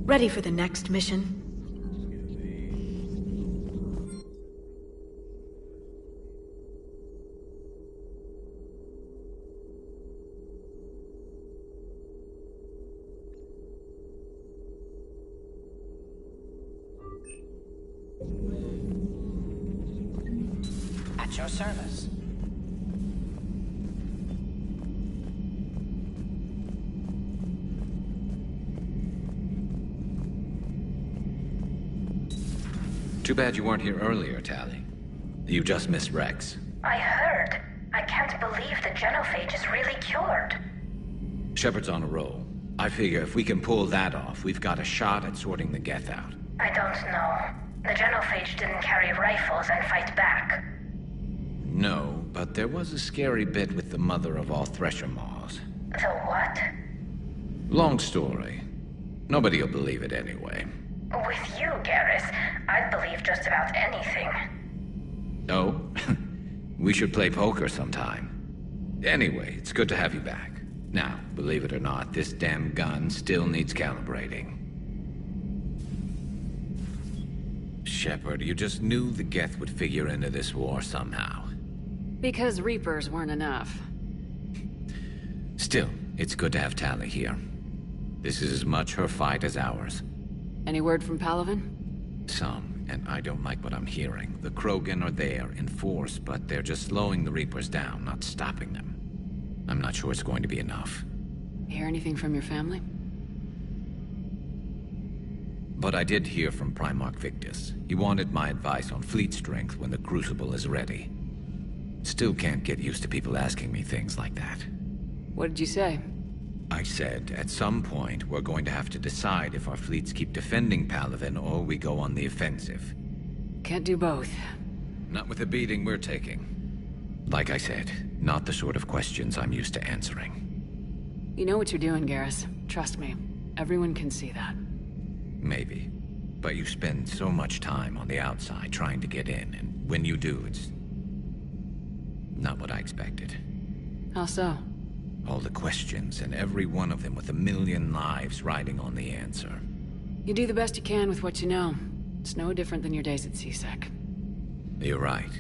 Speaker 1: Ready for the next mission?
Speaker 19: At your service.
Speaker 20: Too bad you weren't here earlier, Tali. You just missed Rex.
Speaker 21: I heard. I can't believe the genophage is really cured.
Speaker 20: Shepard's on a roll. I figure if we can pull that off, we've got a shot at sorting the Geth out.
Speaker 21: I don't know. The genophage didn't carry rifles and fight back.
Speaker 20: No, but there was a scary bit with the mother of all Thresher Maws.
Speaker 21: The what?
Speaker 20: Long story. Nobody'll believe it anyway.
Speaker 21: With you, Garrus, I'd believe just about anything.
Speaker 20: Oh? We should play poker sometime. Anyway, it's good to have you back. Now, believe it or not, this damn gun still needs calibrating. Shepard, you just knew the Geth would figure into this war somehow.
Speaker 9: Because Reapers weren't enough.
Speaker 20: Still, it's good to have Tali here. This is as much her fight as ours.
Speaker 9: Any word from Palaven?
Speaker 20: Some, and I don't like what I'm hearing. The Krogan are there in force, but they're just slowing the Reapers down, not stopping them. I'm not sure it's going to be enough.
Speaker 9: Hear anything from your family?
Speaker 20: But I did hear from Primarch Victus. He wanted my advice on fleet strength when the Crucible is ready. Still can't get used to people asking me things like that.
Speaker 9: What did you say?
Speaker 20: I said, at some point, we're going to have to decide if our fleets keep defending Palaven or we go on the offensive.
Speaker 9: Can't do both.
Speaker 20: Not with the beating we're taking. Like I said, not the sort of questions I'm used to answering.
Speaker 9: You know what you're doing, Garrus. Trust me. Everyone can see that.
Speaker 20: Maybe. But you spend so much time on the outside trying to get in, and when you do, it's not what I expected.
Speaker 9: How so?
Speaker 20: All the questions, and every one of them with a million lives riding on the answer.
Speaker 9: You do the best you can with what you know. It's no different than your days at CSEC.
Speaker 20: You're right.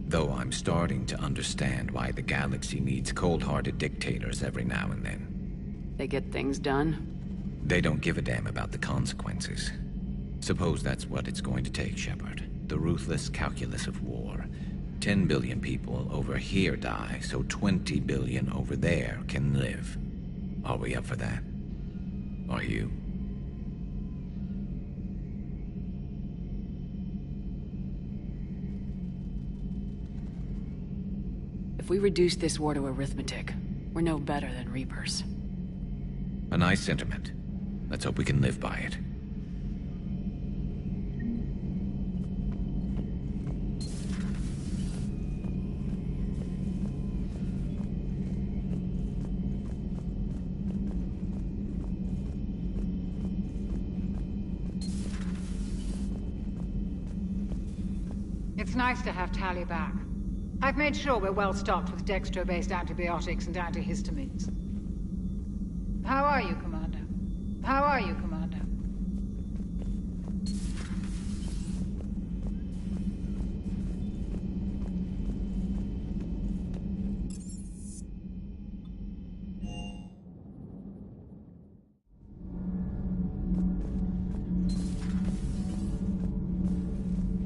Speaker 20: Though I'm starting to understand why the galaxy needs cold-hearted dictators every now and then.
Speaker 9: They get things done?
Speaker 20: They don't give a damn about the consequences. Suppose that's what it's going to take, Shepard. The ruthless calculus of war. 10 billion people over here die, so 20 billion over there can live. Are we up for that? Are you?
Speaker 9: If we reduce this war to arithmetic, we're no better than Reapers.
Speaker 20: A nice sentiment. Let's hope we can live by it.
Speaker 22: It's nice to have Tali back. I've made sure we're well stocked with dextro-based antibiotics and antihistamines. How are you, Commander? How are you, Commander?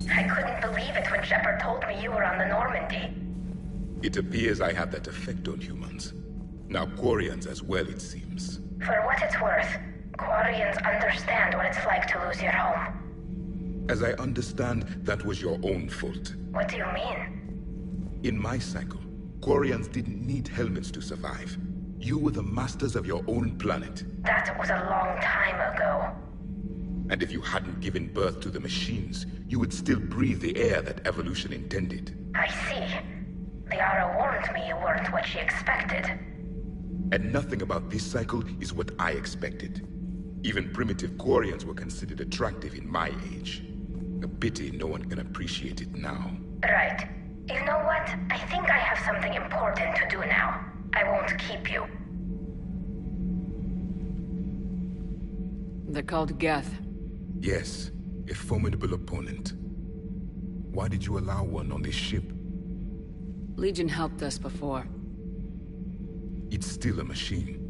Speaker 21: I couldn't believe it when Shepard told me you were on the Normandy.
Speaker 2: It appears I have that effect on humans. Now Quarians as well, it seems.
Speaker 21: For what it's worth, Quarians understand what it's like to lose your home.
Speaker 2: As I understand, that was your own fault.
Speaker 21: What do you mean?
Speaker 2: In my cycle, Quarians didn't need helmets to survive. You were the masters of your own planet.
Speaker 21: That was a long time ago.
Speaker 2: And if you hadn't given birth to the machines, you would still breathe the air that evolution intended.
Speaker 21: I see. Liara warned me you weren't what she expected.
Speaker 2: And nothing about this cycle is what I expected. Even primitive Quarians were considered attractive in my age. A pity no one can appreciate it now.
Speaker 21: Right. You know what? I think I have something important to do now. I won't keep you.
Speaker 9: They're called Geth.
Speaker 2: Yes, a formidable opponent. Why did you allow one on this ship?
Speaker 9: Legion helped us before.
Speaker 2: It's still a machine.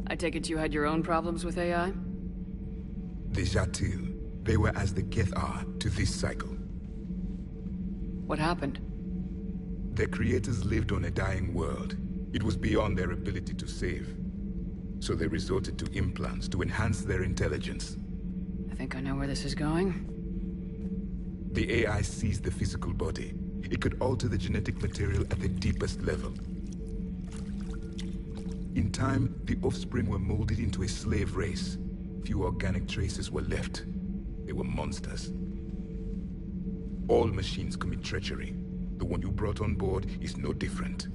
Speaker 9: I take it you had your own problems with AI?
Speaker 2: The Jatil. They were as the Geth are to this cycle.
Speaker 9: What happened?
Speaker 2: Their creators lived on a dying world. It was beyond their ability to save. So they resorted to implants to enhance their intelligence.
Speaker 9: I think I know where this is going.
Speaker 2: The AI seized the physical body. It could alter the genetic material at the deepest level. In time, the offspring were molded into a slave race. Few organic traces were left. They were monsters. All machines commit treachery. The one you brought on board is no different.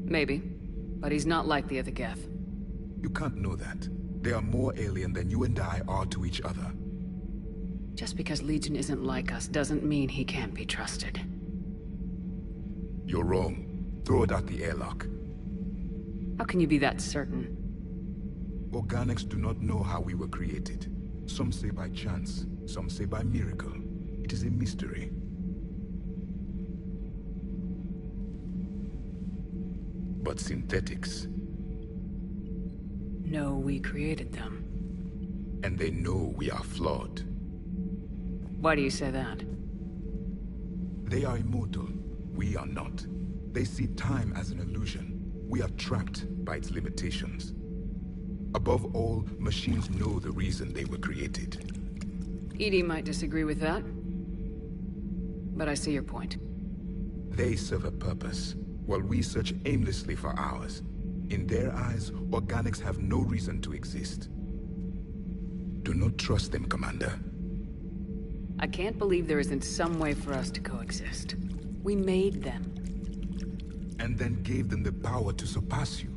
Speaker 9: Maybe. But he's not like the other Geth.
Speaker 2: You can't know that. They are more alien than you and I are to each other.
Speaker 9: Just because Legion isn't like us doesn't mean he can't be trusted.
Speaker 2: You're wrong. Throw it out the airlock.
Speaker 9: How can you be that certain?
Speaker 2: Organics do not know how we were created. Some say by chance, some say by miracle. It is a mystery. But synthetics...
Speaker 9: No, we created them.
Speaker 2: And they know we are flawed.
Speaker 9: Why do you say that?
Speaker 2: They are immortal. We are not. They see time as an illusion. We are trapped by its limitations. Above all, machines know the reason they were created.
Speaker 9: EDI might disagree with that. But I see your point.
Speaker 2: They serve a purpose, while we search aimlessly for ours. In their eyes, organics have no reason to exist. Do not trust them, Commander.
Speaker 9: I can't believe there isn't some way for us to coexist. We made them.
Speaker 2: And then gave them the power to surpass you.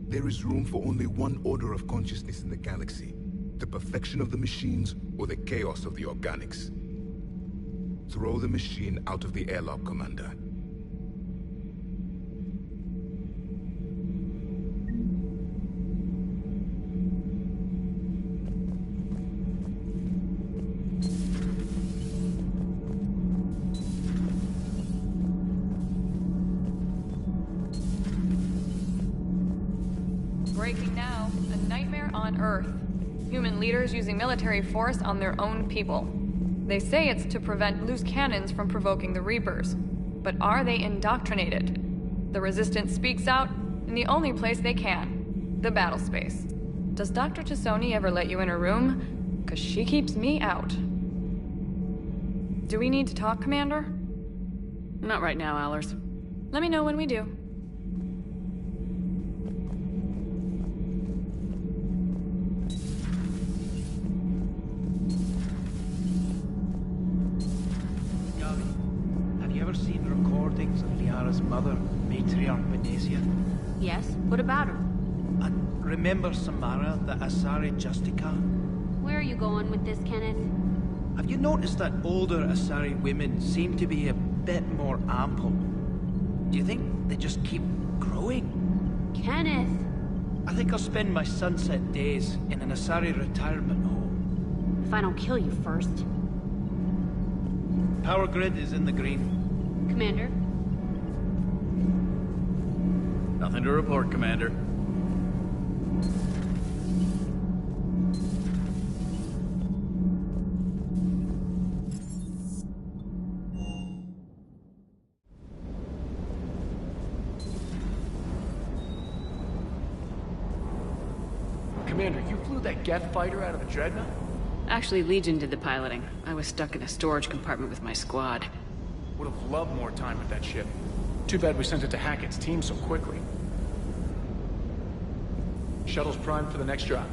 Speaker 2: There is room for only one order of consciousness in the galaxy. The perfection of the machines or the chaos of the organics. Throw the machine out of the airlock, Commander.
Speaker 4: Breaking now. A nightmare on Earth. Human leaders using military force on their own people. They say it's to prevent loose cannons from provoking the Reapers. But are they indoctrinated? The Resistance speaks out in the only place they can. The battle space. Does Dr. Tassoni ever let you in her room? 'Cause she keeps me out. Do we need to talk, Commander?
Speaker 9: Not right now, Allers.
Speaker 4: Let me know when we do.
Speaker 7: Gavi, have you ever seen recordings of Liara's mother, Matriarch Benesia?
Speaker 3: Yes? What about her?
Speaker 7: And remember Samara, the Asari Justica?
Speaker 3: Where are you going with this, Kenneth?
Speaker 7: Have you noticed that older Asari women seem to be a bit more ample? Do you think they just keep growing?
Speaker 3: Kenneth!
Speaker 7: I think I'll spend my sunset days in an Asari retirement home.
Speaker 3: If I don't kill you first.
Speaker 7: Power grid is in the green.
Speaker 3: Commander?
Speaker 8: Nothing to report, Commander.
Speaker 23: Commander, you flew that Geth fighter out of a dreadnought?
Speaker 9: Actually, Legion did the piloting. I was stuck in a storage compartment with my squad.
Speaker 23: Would have loved more time with that ship. Too bad we sent it to Hackett's team so quickly. Shuttle's primed for the next drop.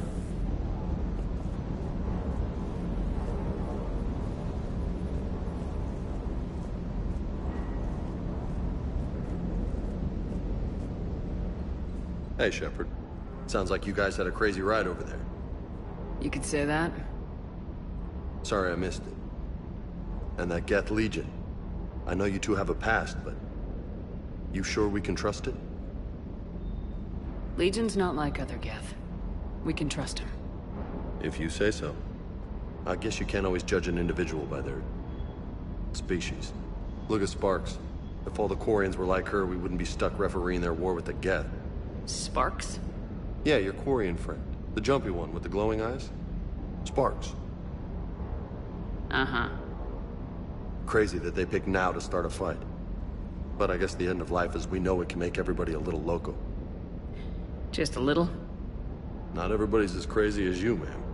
Speaker 24: Hey, Shepard. Sounds like you guys had a crazy ride over there.
Speaker 9: You could say that.
Speaker 24: Sorry I missed it. And that Geth Legion. I know you two have a past, but... you sure we can trust it?
Speaker 9: Legion's not like other Geth. We can trust him.
Speaker 24: If you say so. I guess you can't always judge an individual by their... species. Look at Sparks. If all the Quarians were like her, we wouldn't be stuck refereeing their war with the Geth.
Speaker 9: Sparks?
Speaker 24: Yeah, your Quarian friend. The jumpy one with the glowing eyes. Sparks.
Speaker 9: Uh-huh.
Speaker 24: Crazy that they pick now to start a fight. But I guess the end of life as we know it can make everybody a little loco.
Speaker 9: Just a little?
Speaker 24: Not everybody's as crazy as you, ma'am.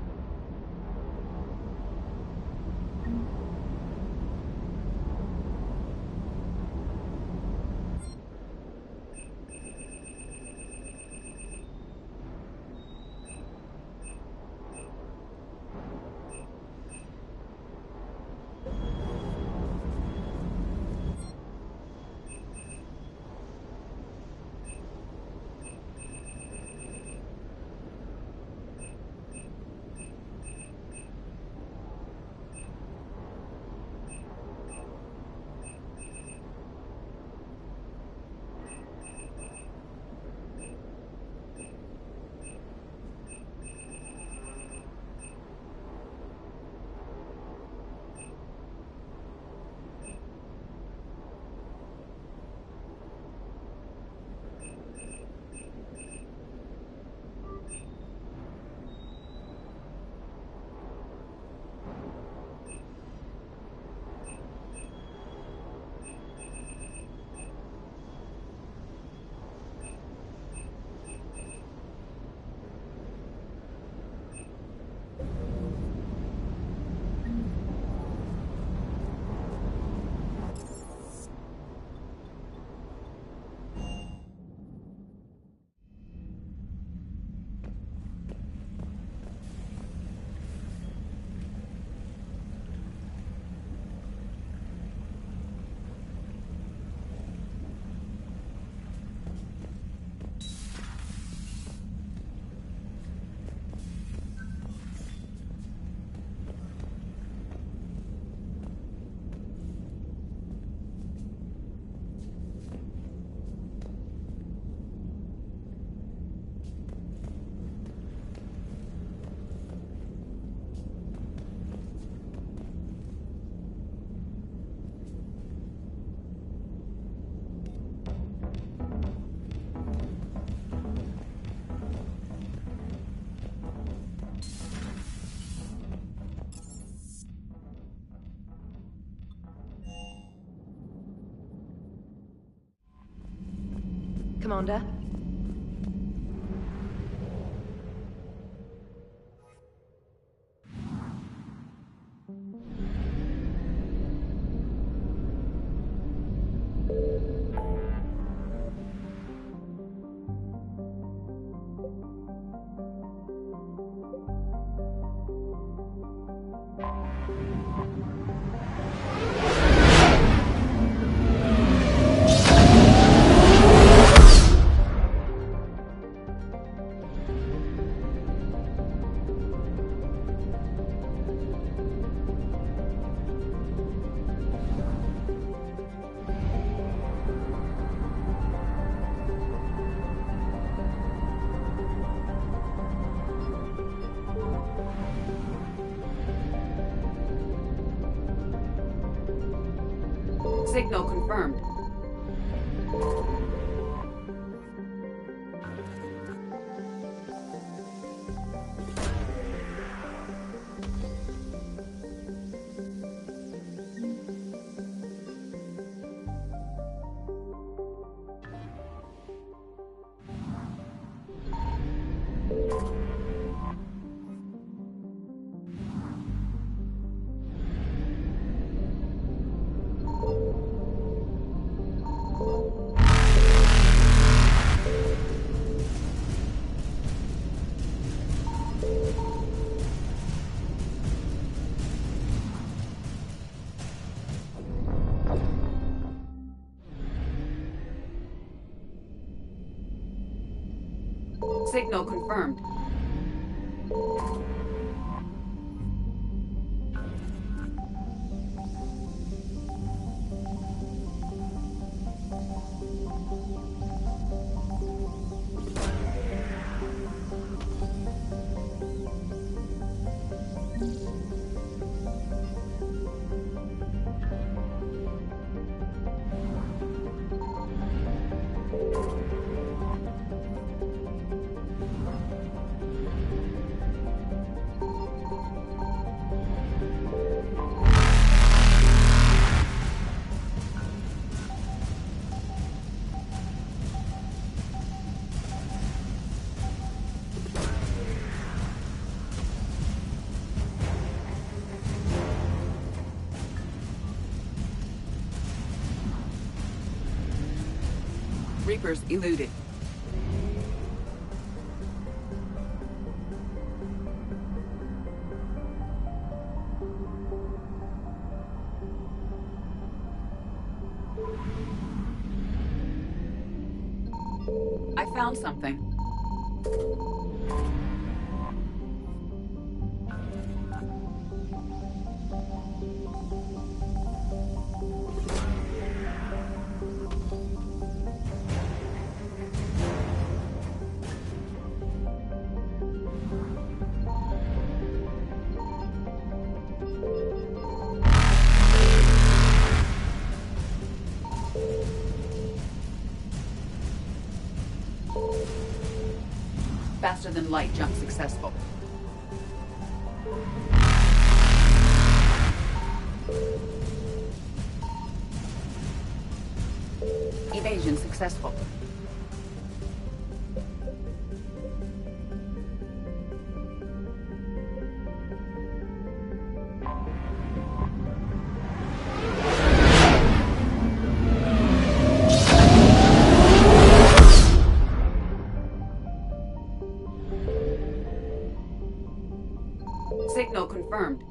Speaker 6: Commander?
Speaker 15: Signal confirmed. Signal confirmed. Reapers eluded. I found something. Faster than light jump successful. Evasion successful. Signal confirmed.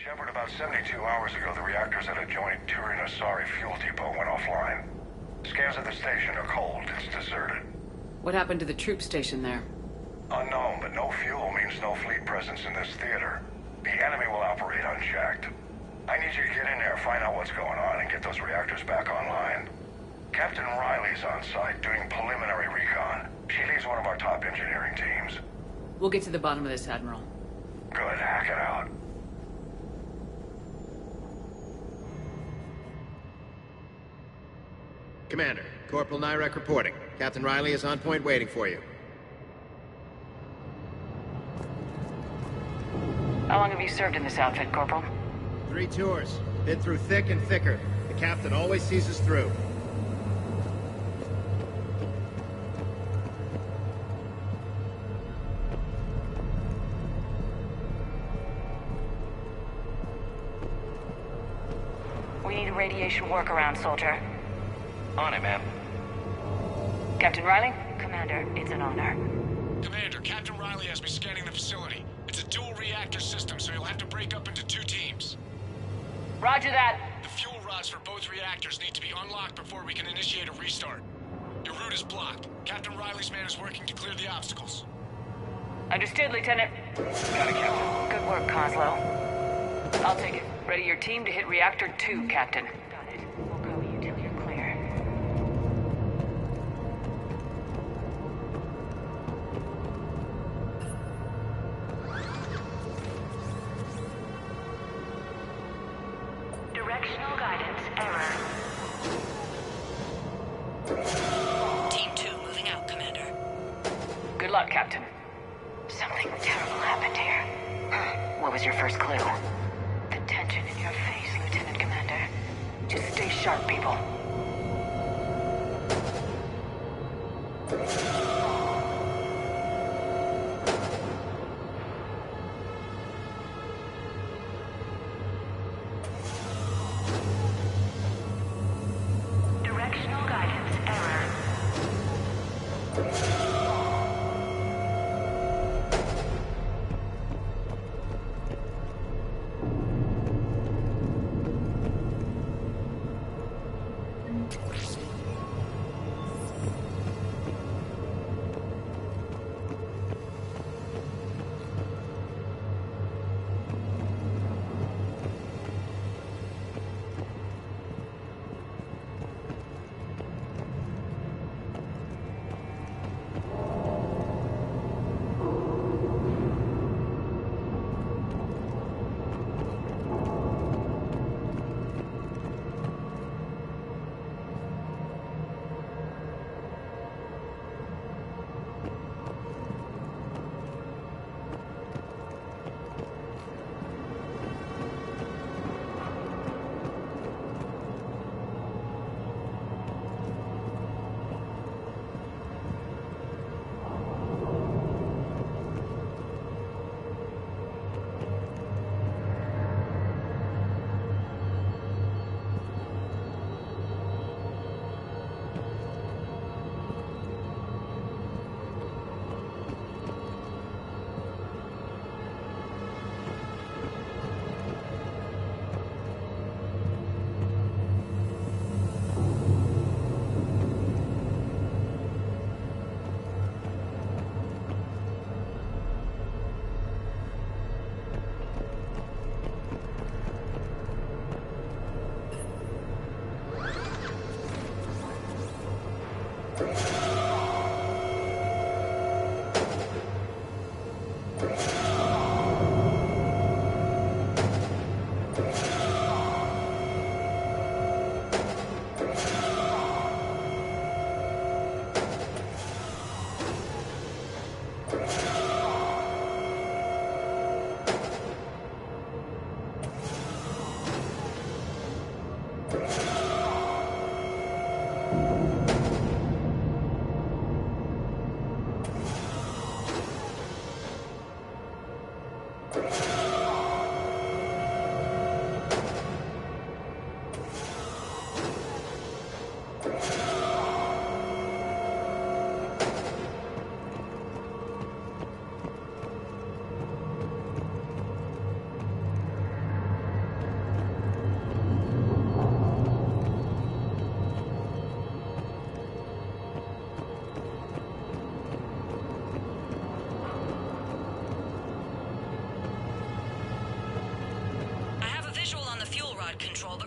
Speaker 5: Shepard, about 72 hours ago, the reactors at a joint Turin-Asari fuel depot went offline. Scans at the station are cold. It's deserted.
Speaker 9: What happened to the troop station there?
Speaker 5: Unknown, but no fuel means no fleet presence in this theater. The enemy will operate unchecked. I need you to get in there, find out what's going on, and get those reactors back online. Captain Riley's on site doing preliminary recon. She leads one of our top engineering teams.
Speaker 9: We'll get to the bottom of this, Admiral.
Speaker 5: Good, hack it out.
Speaker 10: Commander, Corporal Nyrek reporting. Captain Riley is on point waiting for you.
Speaker 1: How long have you served in this outfit, Corporal?
Speaker 10: 3 tours. Been through thick and thicker. The captain always sees us through.
Speaker 1: We need a radiation workaround, soldier.
Speaker 11: On it, ma'am.
Speaker 1: Captain Riley? Commander, it's an honor.
Speaker 23: Commander, Captain Riley has me scanning the facility. It's a dual reactor system, so you'll have to break up into 2 teams.
Speaker 1: Roger that.
Speaker 23: The fuel rods for both reactors need to be unlocked before we can initiate a restart. Your route is blocked. Captain Riley's man is working to clear the obstacles.
Speaker 1: Understood, Lieutenant.
Speaker 11: Got it, Captain.
Speaker 1: Good work, Coslow. I'll take it. Ready your team to hit Reactor 2, Captain. Got it. We'll cover you till you're clear. Directional guidance error. Team 2 moving out, Commander. Good luck, Captain. Something terrible happened here. What was your first clue? The tension in your face, Lieutenant Commander. Just stay sharp, people. Directional guidance error.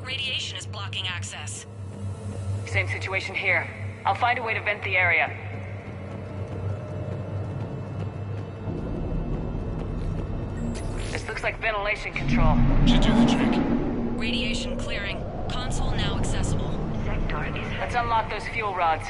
Speaker 1: Radiation is blocking access.
Speaker 9: Same situation here. I'll find a way to vent the area. This looks like ventilation control.
Speaker 23: Should do the trick.
Speaker 1: Radiation clearing. Console now accessible. Sector is...
Speaker 9: Let's unlock those fuel rods.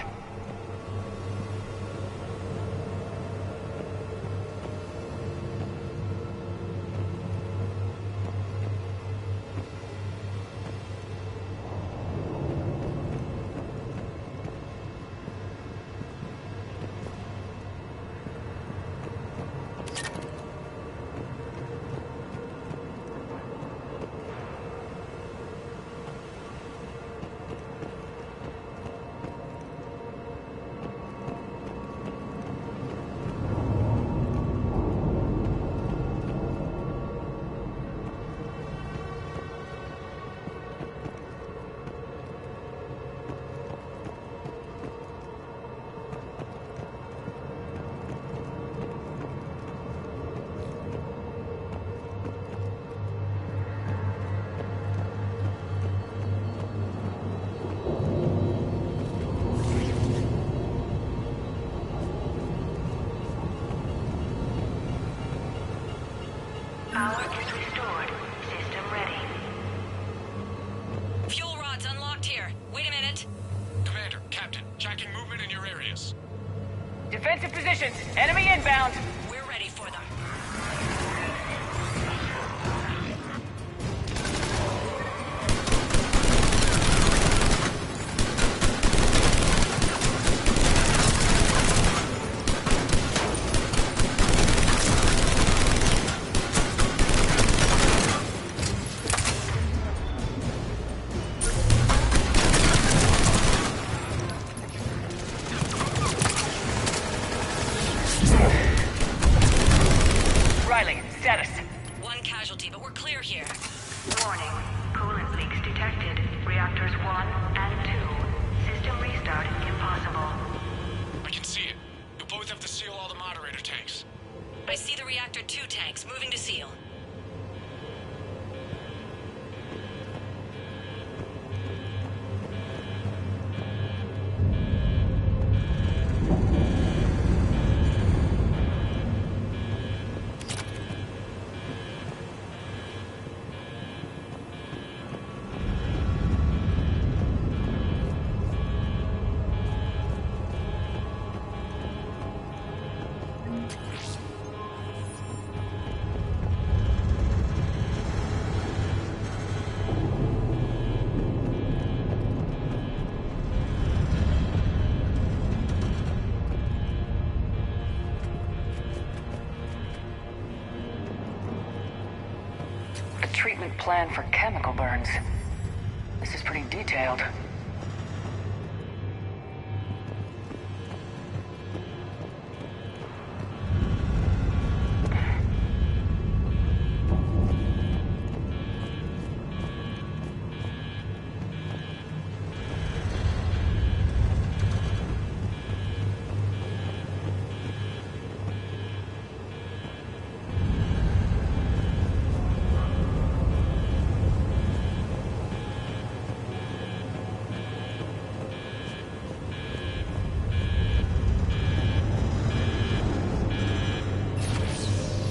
Speaker 1: Power is restored. System ready. Fuel rods unlocked here. Wait a minute.
Speaker 23: Commander, Captain, tracking movement in your areas.
Speaker 9: Defensive positions. Enemy inbound.
Speaker 1: We're ready for them.
Speaker 9: Riley, status.
Speaker 1: One casualty, but we're clear here. Warning. Coolant leaks detected. Reactors 1 and 2. System restart impossible.
Speaker 23: I can see it. You'll both have to seal all the moderator tanks.
Speaker 1: I see the reactor 2 tanks moving to seal.
Speaker 9: A treatment plan for chemical burns. This is pretty detailed.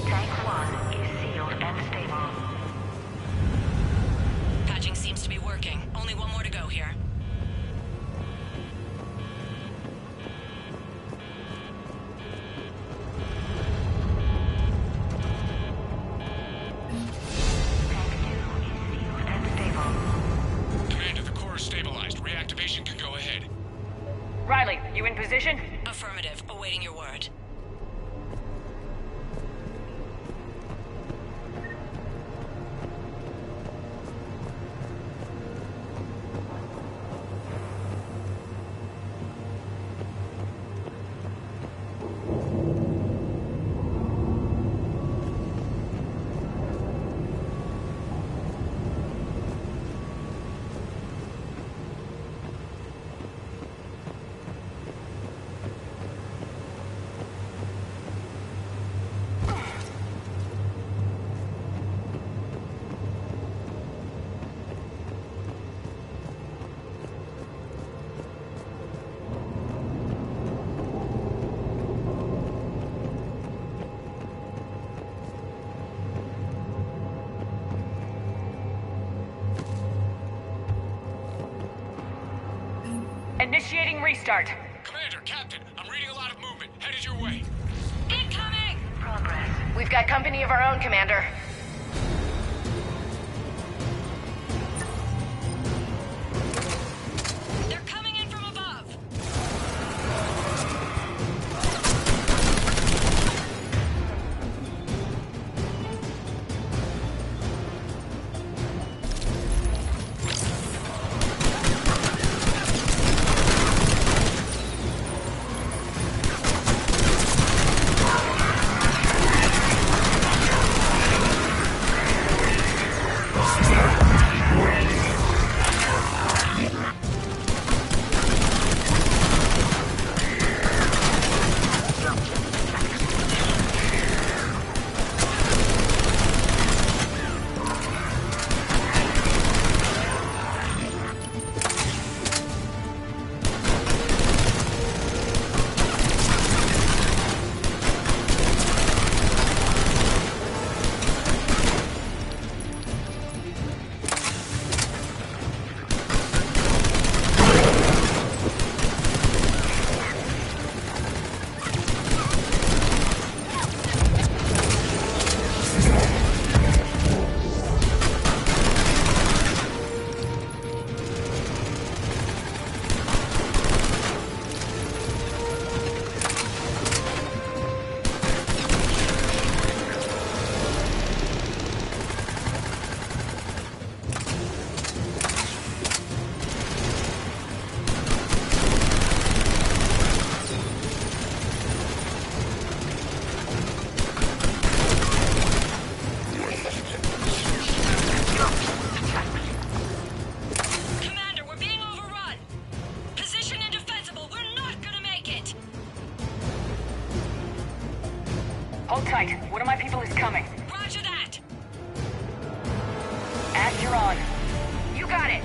Speaker 1: Tank 1 is sealed and stable. Patching seems to be working. Only one more to go here. Tank 2 is sealed and stable.
Speaker 23: Commander, the core is stabilized. Reactivation can go ahead.
Speaker 9: Riley, you in position?
Speaker 1: Affirmative. Awaiting your word. Initiating restart.
Speaker 23: Commander, Captain, I'm reading a lot of movement. Headed your way.
Speaker 1: Incoming! Progress. We've got company of our own, Commander. They're coming in from above. Hold tight. One of my people is coming.
Speaker 12: Roger that.
Speaker 1: Ash, you're on. You got it.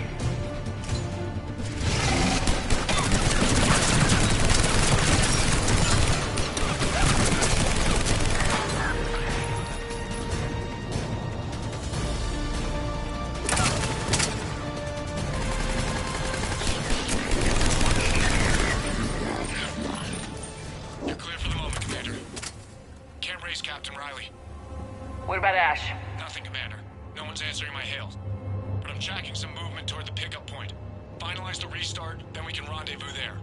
Speaker 23: You're clear for the moment, Commander. Can't raise Captain Riley.
Speaker 1: What about Ash?
Speaker 23: Nothing, Commander. No one's answering my hails. But I'm tracking some movement toward the pickup point. Finalize the restart, then we can rendezvous there.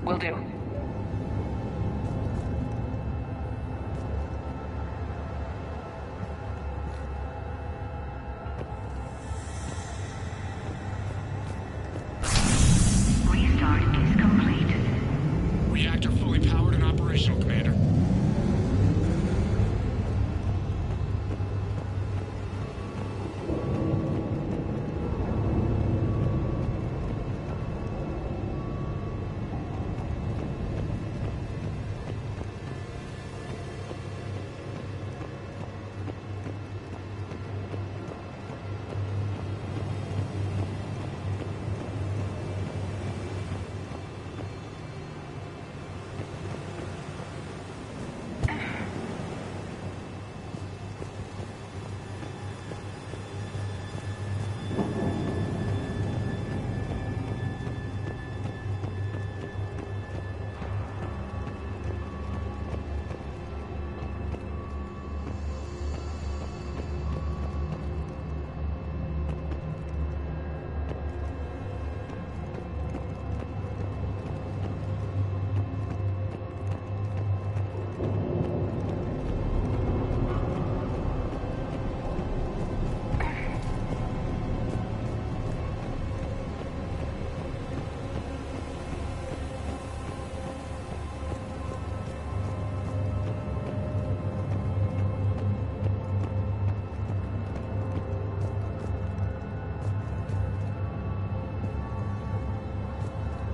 Speaker 1: Will do.
Speaker 12: Restart is complete.
Speaker 23: Reactor fully powered and operational, Commander.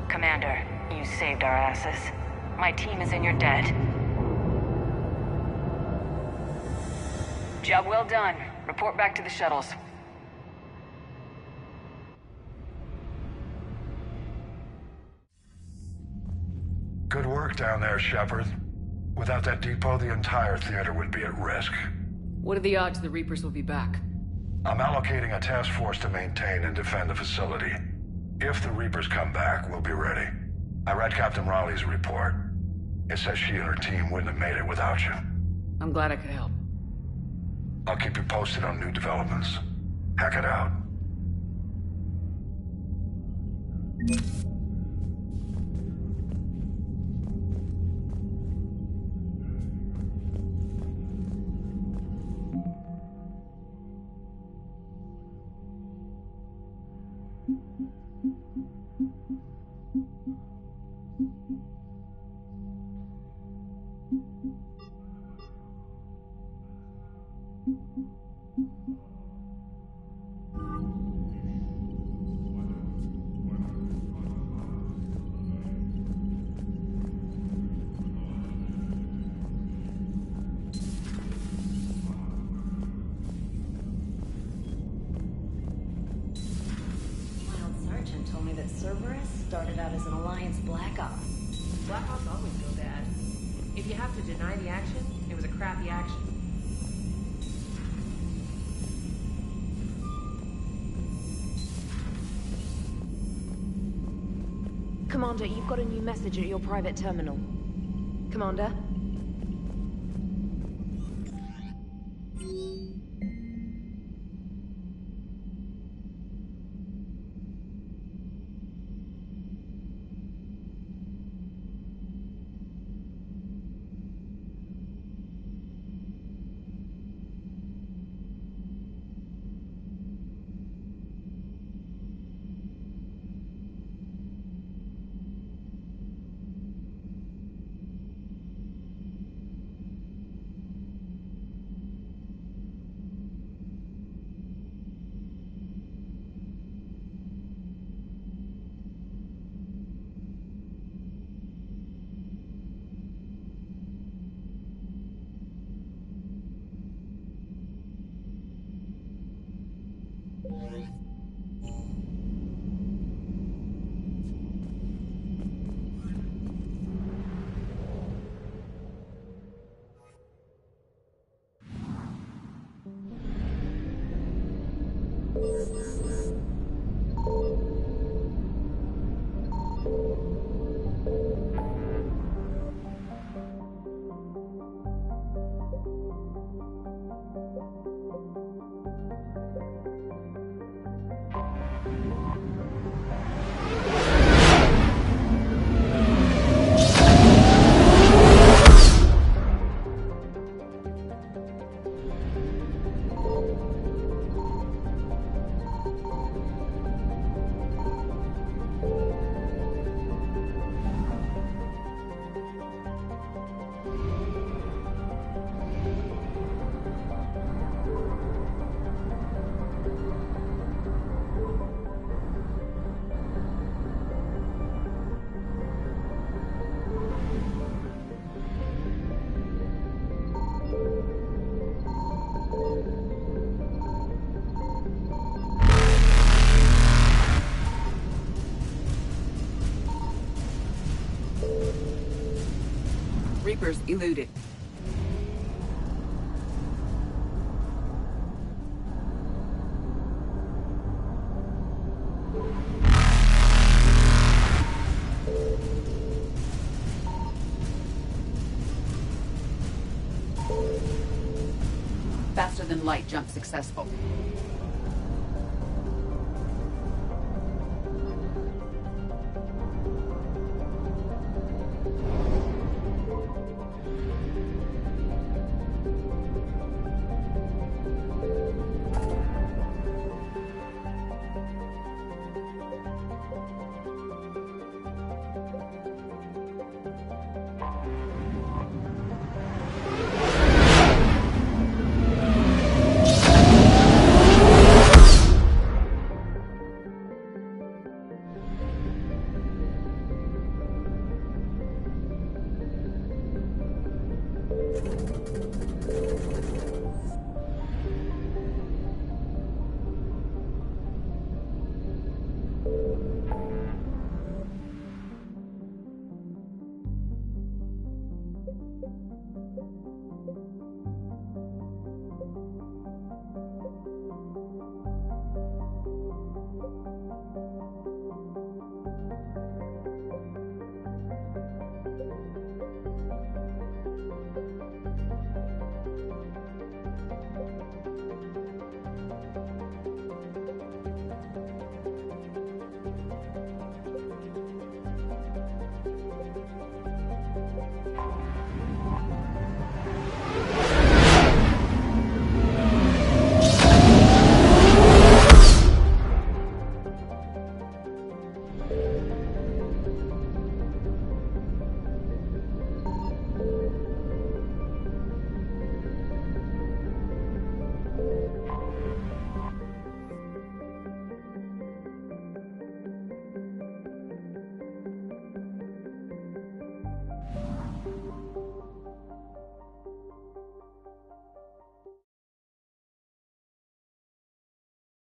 Speaker 1: Commander, you saved our asses. My team is in your debt. Job well done. Report back to the shuttles.
Speaker 5: Good work down there, Shepard. Without that depot, the entire theater would be at risk.
Speaker 9: What are the odds the Reapers will be back?
Speaker 5: I'm allocating a task force to maintain and defend the facility. If the Reapers come back, we'll be ready. I read Captain Raleigh's report. It says she and her team wouldn't have made it without you.
Speaker 9: I'm glad I could help.
Speaker 5: I'll keep you posted on new developments. Hack it out.
Speaker 13: Told me that Cerberus started out as an Alliance Black Op.
Speaker 14: Black Ops always go bad. If you have to deny the action, it was a crappy action.
Speaker 6: Commander, you've got a new message at your private terminal. Commander?
Speaker 15: Reapers eluded. Faster than light jump successful.